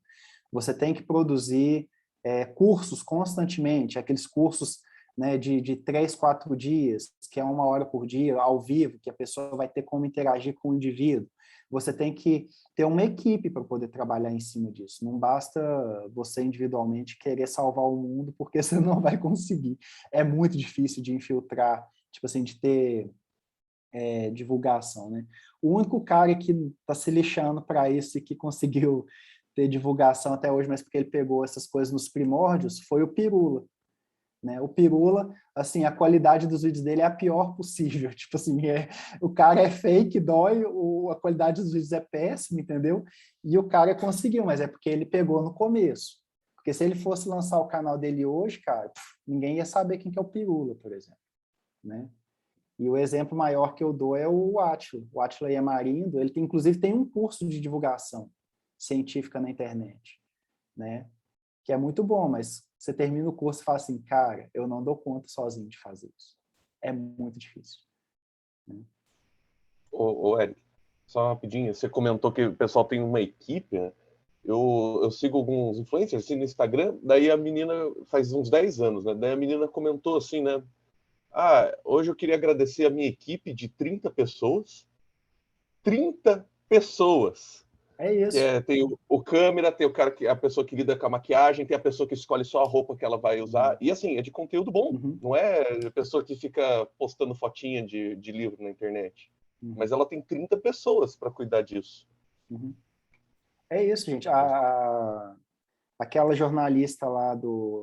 Você tem que produzir cursos constantemente, aqueles cursos, né, de 3, 4 dias, que é 1 hora por dia, ao vivo, que a pessoa vai ter como interagir com o indivíduo. Você tem que ter uma equipe para poder trabalhar em cima disso. Não basta você individualmente querer salvar o mundo, porque você não vai conseguir. É muito difícil de infiltrar, tipo assim, de ter divulgação, né? O único cara que está se lixando para isso e que conseguiu ter divulgação até hoje, mas porque ele pegou essas coisas nos primórdios, foi o Pirula, né? O Pirula, assim, a qualidade dos vídeos dele é a pior possível, tipo assim, o cara é fake, dói, a qualidade dos vídeos é péssima, entendeu? E o cara conseguiu, mas é porque ele pegou no começo. Porque se ele fosse lançar o canal dele hoje, cara, ninguém ia saber quem que é o Pirula, por exemplo, né? E o exemplo maior que eu dou é o Átila. O Átila Iamarindo, ele inclusive tem um curso de divulgação científica na internet, né? Que é muito bom, mas você termina o curso e fala assim, cara, eu não dou conta sozinho de fazer isso. É muito difícil. Né? Ô, Eric, só rapidinho, você comentou que o pessoal tem uma equipe, né? Eu sigo alguns influencers assim, no Instagram, daí a menina, faz uns 10 anos, né? Daí a menina comentou assim, né? Hoje eu queria agradecer a minha equipe de 30 pessoas. 30 pessoas! É isso. Tem o câmera, tem o cara a pessoa que lida com a maquiagem, tem a pessoa que escolhe só a roupa que ela vai usar. E assim, é de conteúdo bom. Uhum. Não é a pessoa que fica postando fotinha de livro na internet. Uhum. Mas ela tem 30 pessoas para cuidar disso. Uhum. É isso, gente. Aquela jornalista lá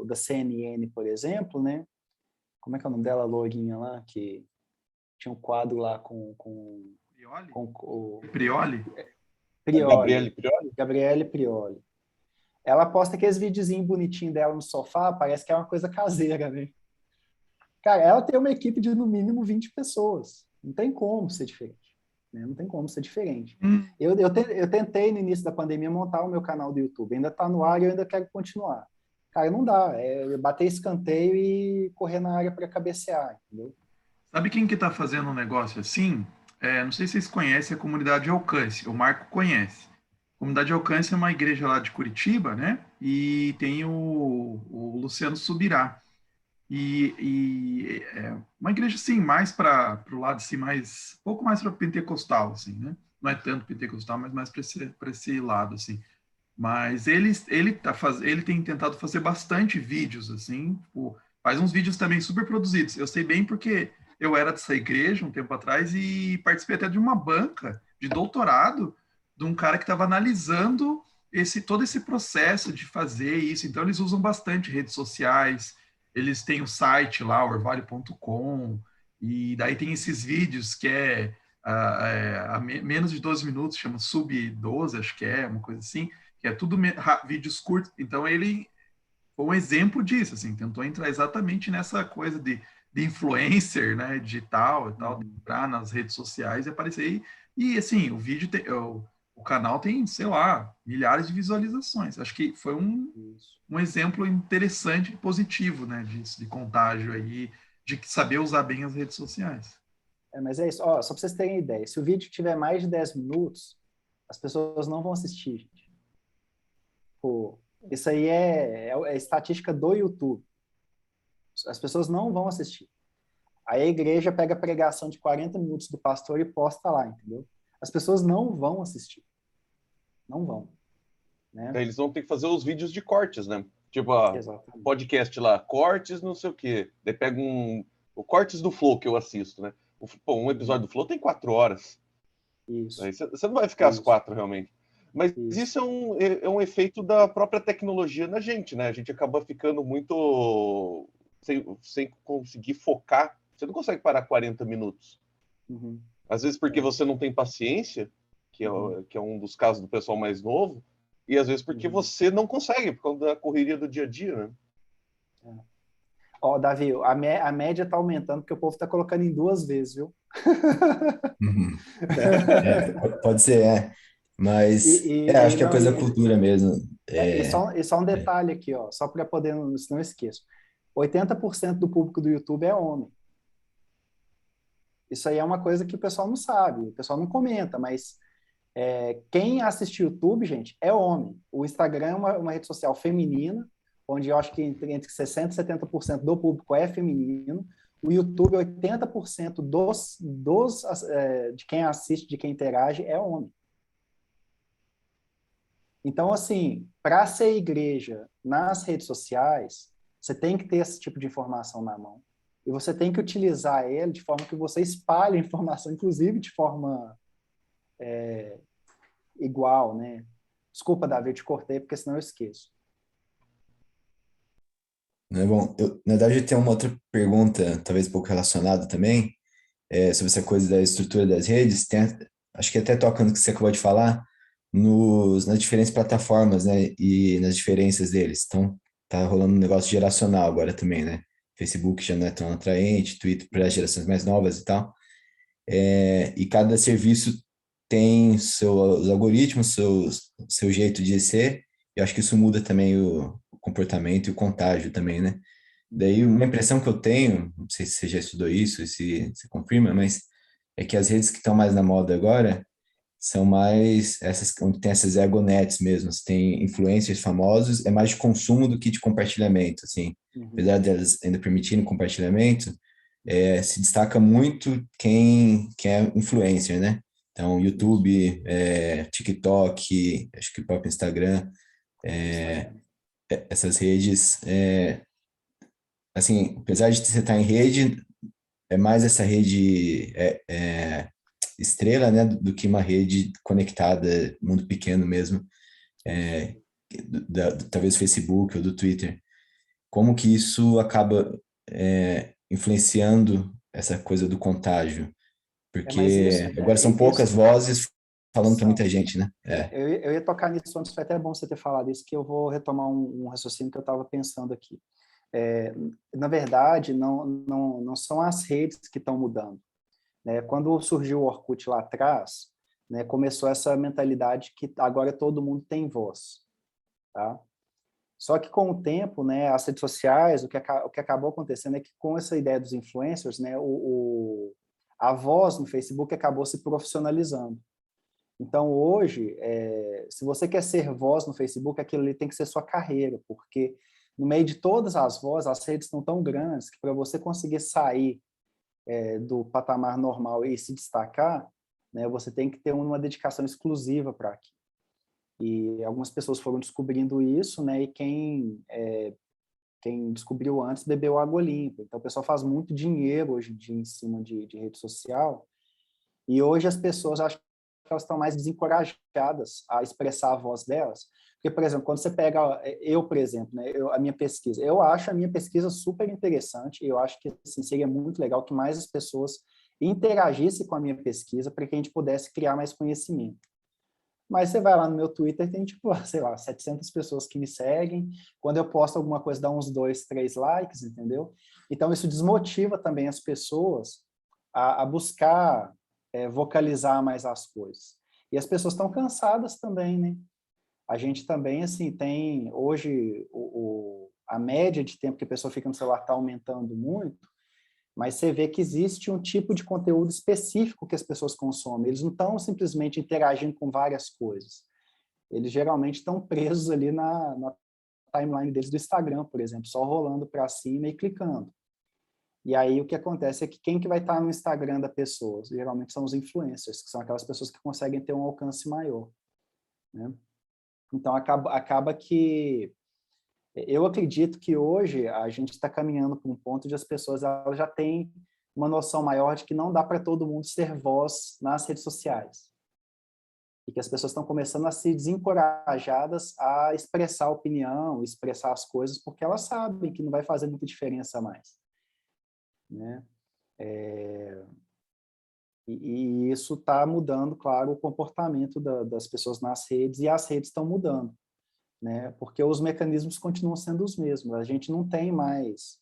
da CNN, por exemplo, né? Como é que é o nome dela, a loirinha lá, que tinha um quadro lá com Prioli? o Prioli? Gabriele Prioli. Prioli? Gabriele Prioli. Ela posta aqueles videozinhos bonitinhos dela no sofá, parece que é uma coisa caseira, né? Cara, ela tem uma equipe de no mínimo 20 pessoas. Não tem como ser diferente. Né? Não tem como ser diferente. Eu tentei no início da pandemia montar o meu canal do YouTube. Ainda está no ar e eu ainda quero continuar. Cara, não dá. É bater escanteio e correr na área para cabecear, entendeu? Sabe quem que tá fazendo um negócio assim? Não sei se vocês conhecem a comunidade Alcance. O Marco conhece. A comunidade Alcance é uma igreja lá de Curitiba, né? E tem o Luciano Subirá. E é uma igreja assim mais para o lado assim mais pouco mais para pentecostal assim, né? Não é tanto pentecostal, mas mais para esse lado assim. Mas ele tem tentado fazer bastante vídeos assim, tipo, faz uns vídeos também super produzidos. Eu sei bem porque eu era dessa igreja um tempo atrás e participei até de uma banca de doutorado de um cara que estava analisando todo esse processo de fazer isso. Então eles usam bastante redes sociais, eles têm o site lá, orvalho.com, e daí tem esses vídeos que menos de 12 minutos, chama Sub 12, acho que é, uma coisa assim, que é tudo vídeos curtos. Então ele foi um exemplo disso, assim, tentou entrar exatamente nessa coisa de influencer, né, digital e tal, entrar nas redes sociais e aparecer. E assim, o canal tem, sei lá, milhares de visualizações. Acho que foi um exemplo interessante e positivo, né, disso, de contágio aí, de saber usar bem as redes sociais. Mas é isso. Ó, só para vocês terem ideia, se o vídeo tiver mais de 10 minutos, as pessoas não vão assistir, gente. Pô, isso aí é estatística do YouTube. As pessoas não vão assistir. Aí a igreja pega a pregação de 40 minutos do pastor e posta lá, entendeu? As pessoas não vão assistir. Não vão. Né? Daí eles vão ter que fazer os vídeos de cortes, né? Tipo, podcast lá, cortes não sei o quê. Daí pega o cortes do Flow que eu assisto, né? Pô, um episódio do Flow tem 4 horas. Isso. Aí você não vai ficar às 4, realmente. Mas isso é um efeito da própria tecnologia na gente, né? A gente acaba ficando muito sem conseguir focar. Você não consegue parar 40 minutos. Uhum. Às vezes porque você não tem paciência, que é um dos casos do pessoal mais novo, e às vezes porque você não consegue, por causa da correria do dia a dia, né? Ó, Davi, a média está aumentando porque o povo está colocando em 2 vezes, viu? Uhum. Pode ser, mas acho que é Não, coisa da cultura mesmo. e só um detalhe aqui, ó, só para poder, não esqueça. 80% do público do YouTube é homem. Isso aí é uma coisa que o pessoal não sabe, o pessoal não comenta, mas quem assiste YouTube, gente, é homem. O Instagram é uma rede social feminina, onde eu acho que entre 60% e 70% do público é feminino. O YouTube, 80% de quem assiste, de quem interage, é homem. Então, assim, para ser igreja nas redes sociais, você tem que ter esse tipo de informação na mão. E você tem que utilizar ele de forma que você espalhe a informação, inclusive de forma igual, né? Desculpa, Davi, eu te cortei, porque senão eu esqueço. Né? Bom, na verdade, eu tenho uma outra pergunta, talvez um pouco relacionada também, sobre essa coisa da estrutura das redes. Acho que até tocando o que você acabou de falar, nas diferentes plataformas, né, e nas diferenças deles. Então, tá rolando um negócio geracional agora também, né? Facebook já não é tão atraente, Twitter para as gerações mais novas e tal. E cada serviço tem seus algoritmos, seu jeito de ser. Eu acho que isso muda também o comportamento e o contágio também, né? Daí, uma impressão que eu tenho, não sei se você já estudou isso, se você confirma, mas é que as redes que estão mais na moda agora são mais essas onde tem essas ergonets mesmo, você tem influencers famosos, é mais de consumo do que de compartilhamento, assim. Apesar delas ainda permitirem compartilhamento, se destaca muito quem é influencer, né? Então, YouTube, TikTok, acho que o próprio Instagram, essas redes, assim, apesar de você estar em rede, é mais essa rede estrela, né, do que uma rede conectada, mundo pequeno mesmo, talvez do Facebook ou do Twitter. Como que isso acaba influenciando essa coisa do contágio? Mas Porque agora são poucas vozes falando para muita gente, né? Eu ia tocar nisso antes, foi até bom você ter falado isso, que eu vou retomar um raciocínio que eu estava pensando aqui. Na verdade, não são as redes que estão mudando. Né? Quando surgiu o Orkut lá atrás, né, começou essa mentalidade que agora todo mundo tem voz. Tá? Só que com o tempo, né, as redes sociais, o que acabou acontecendo é que com essa ideia dos influencers, né, a voz no Facebook acabou se profissionalizando. Então, hoje, se você quer ser voz no Facebook, aquilo ali tem que ser sua carreira, porque no meio de todas as vozes, as redes estão tão grandes que para você conseguir sair do patamar normal e se destacar, né, você tem que ter uma dedicação exclusiva para aquilo. E algumas pessoas foram descobrindo isso, né, e quem descobriu antes bebeu água limpa. Então, o pessoal faz muito dinheiro hoje em dia em cima de rede social, e hoje as pessoas, acho que elas estão mais desencorajadas a expressar a voz delas. Porque, por exemplo, quando você pega, por exemplo, né, a minha pesquisa, eu acho a minha pesquisa super interessante, eu acho que assim, seria muito legal que mais as pessoas interagissem com a minha pesquisa para que a gente pudesse criar mais conhecimento. Mas você vai lá no meu Twitter, tem tipo, sei lá, 700 pessoas que me seguem. Quando eu posto alguma coisa, dá uns 2, 3 likes, entendeu? Então, isso desmotiva também as pessoas a buscar vocalizar mais as coisas. E as pessoas estão cansadas também, né? A gente também, assim, tem... Hoje, a média de tempo que a pessoa fica no celular está aumentando muito, mas você vê que existe um tipo de conteúdo específico que as pessoas consomem. Eles não estão simplesmente interagindo com várias coisas. Eles geralmente estão presos ali na timeline deles do Instagram, por exemplo, só rolando para cima e clicando. E aí o que acontece é que quem que vai estar no Instagram da pessoa? Geralmente são os influencers, que são aquelas pessoas que conseguem ter um alcance maior. Né? Então acaba que eu acredito que hoje a gente está caminhando para um ponto onde as pessoas elas já têm uma noção maior de que não dá para todo mundo ser voz nas redes sociais. E que as pessoas estão começando a ser desencorajadas a expressar opinião, expressar as coisas, porque elas sabem que não vai fazer muita diferença mais, né? E isso está mudando, claro, o comportamento das pessoas nas redes, e as redes estão mudando, né? Porque os mecanismos continuam sendo os mesmos. A gente não tem mais,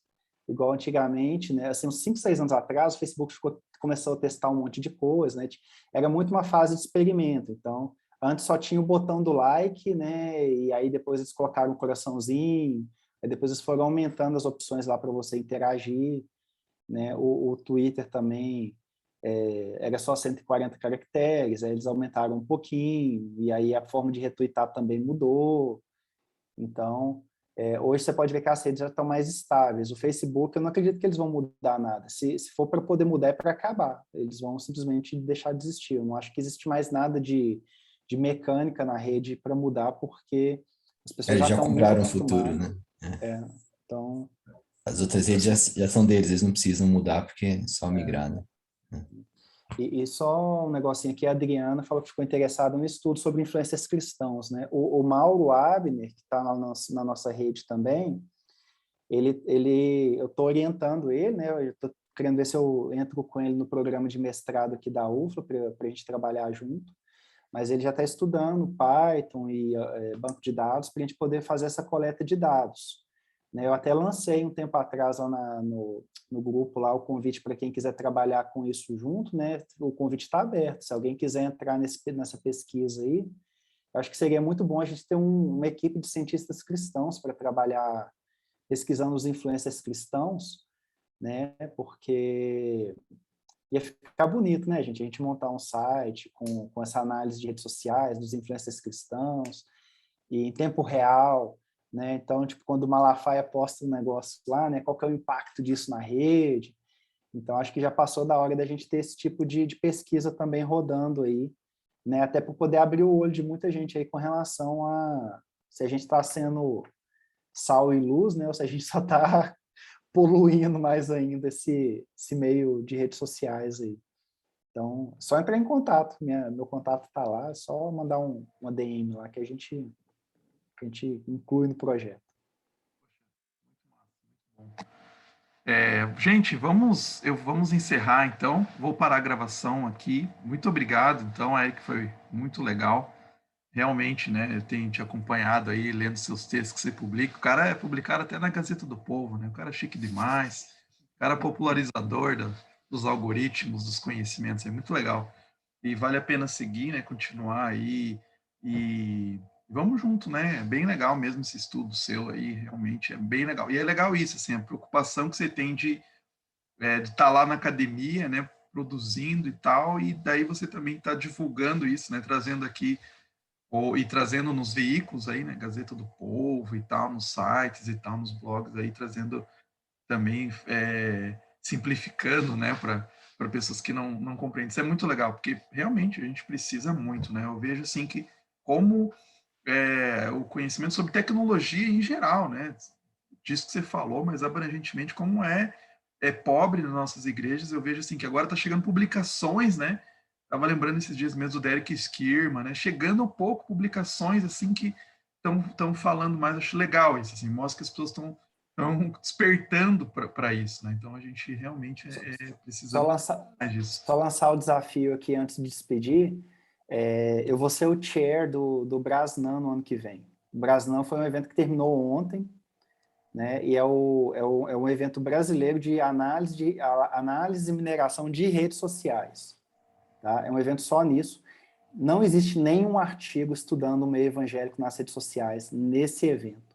igual antigamente, né? Assim, uns 5, 6 anos atrás, o Facebook começou a testar um monte de coisa, né? Era muito uma fase de experimento. Então, antes só tinha o botão do like, né? E aí depois eles colocaram um coraçãozinho, aí depois eles foram aumentando as opções lá para você interagir, né? O Twitter também era só 140 caracteres, aí eles aumentaram um pouquinho, e aí a forma de retweetar também mudou. Então, hoje você pode ver que as redes já estão mais estáveis. O Facebook, eu não acredito que eles vão mudar nada. Se for para poder mudar, é para acabar. Eles vão simplesmente deixar de existir. Eu não acho que existe mais nada de mecânica na rede para mudar, porque as pessoas Eles já já estão muito compraram o futuro, acostumadas. né? Então, As outras redes já são deles, eles não precisam mudar porque é só migrar, né? e só um negocinho aqui, a Adriana falou que ficou interessada no estudo sobre influências cristãos, né? O Mauro Abner, que está na nossa rede também, eu estou orientando ele, né? Eu estou querendo ver se eu entro com ele no programa de mestrado aqui da UFLA para a gente trabalhar junto, mas ele já está estudando Python e banco de dados para a gente poder fazer essa coleta de dados, né? Eu até lancei um tempo atrás lá no grupo lá o convite para quem quiser trabalhar com isso junto, né? O convite está aberto. Se alguém quiser entrar nessa pesquisa aí, eu acho que seria muito bom a gente ter uma equipe de cientistas cristãos para trabalhar pesquisando os influencers cristãos, né? Porque ia ficar bonito, né, gente? A gente montar um site com essa análise de redes sociais, dos influencers cristãos, e em tempo real, né? Então, tipo, quando o Malafaia posta um negócio lá, né? Qual que é o impacto disso na rede? Então, acho que já passou da hora da gente ter esse tipo de pesquisa também rodando aí, né? Até para poder abrir o olho de muita gente aí com relação a se a gente está sendo sal e luz, né? Ou se a gente só está poluindo mais ainda esse meio de redes sociais aí. Então, só entrar em contato. Meu contato está lá, é só mandar uma DM lá que a gente inclui no projeto. Gente, vamos encerrar então. Vou parar a gravação aqui. Muito obrigado, então, Eric, foi muito legal. Realmente, né? Eu tenho te acompanhado aí, lendo seus textos que você publica. O cara é publicado até na Gazeta do Povo, né? O cara é chique demais. O cara é popularizador dos algoritmos, dos conhecimentos. É muito legal. E vale a pena seguir, né? Continuar aí e vamos junto, né? É bem legal mesmo esse estudo seu aí, realmente é bem legal. E é legal isso, assim, a preocupação que você tem de estar lá na academia, né? Produzindo e tal, e daí você também está divulgando isso, né? Trazendo aqui e trazendo nos veículos aí, né, Gazeta do Povo e tal, nos sites e tal, nos blogs aí, trazendo também, simplificando, né, para pessoas que não compreendem. Isso é muito legal, porque realmente a gente precisa muito, né? Eu vejo assim que como o conhecimento sobre tecnologia em geral, né, disso que você falou, mas abrangentemente como é pobre nas nossas igrejas, eu vejo assim que agora está chegando publicações, né? Estava lembrando esses dias mesmo do Derek Skirma, né? Chegando um pouco publicações assim que estão falando mais, acho legal isso, assim, mostra que as pessoas estão despertando para isso, né? Então a gente realmente precisa mais disso. Só lançar o desafio aqui antes de despedir. Eu vou ser o chair do Brasnan no ano que vem. O Brasnan foi um evento que terminou ontem, né? E é um evento brasileiro de análise e mineração de redes sociais. Tá? É um evento só nisso. Não existe nenhum artigo estudando o meio evangélico nas redes sociais nesse evento.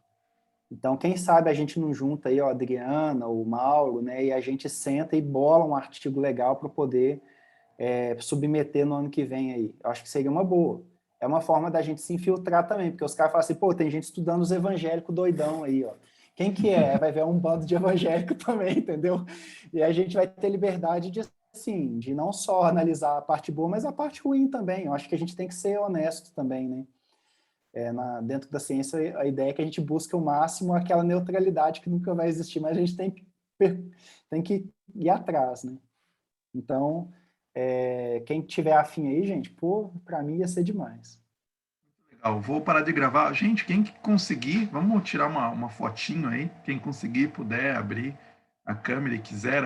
Então, quem sabe a gente não junta aí, ó, a Adriana, o Mauro, né? E a gente senta e bola um artigo legal para poder submeter no ano que vem aí. Eu acho que seria uma boa. É uma forma da gente se infiltrar também, porque os caras falam assim, pô, tem gente estudando os evangélicos doidão aí, ó. Quem que é? Vai ver um bando de evangélico também, entendeu? E a gente vai ter liberdade de, assim, de não só analisar a parte boa, mas a parte ruim também. Eu acho que a gente tem que ser honesto também, né? Dentro da ciência, a ideia é que a gente busque o máximo aquela neutralidade que nunca vai existir, mas a gente tem que ir atrás, né? Então, quem tiver afim aí, gente, pô, para mim ia ser demais. Legal, vou parar de gravar. Gente, quem conseguir, vamos tirar uma fotinho aí. Quem conseguir, puder abrir a câmera e quiser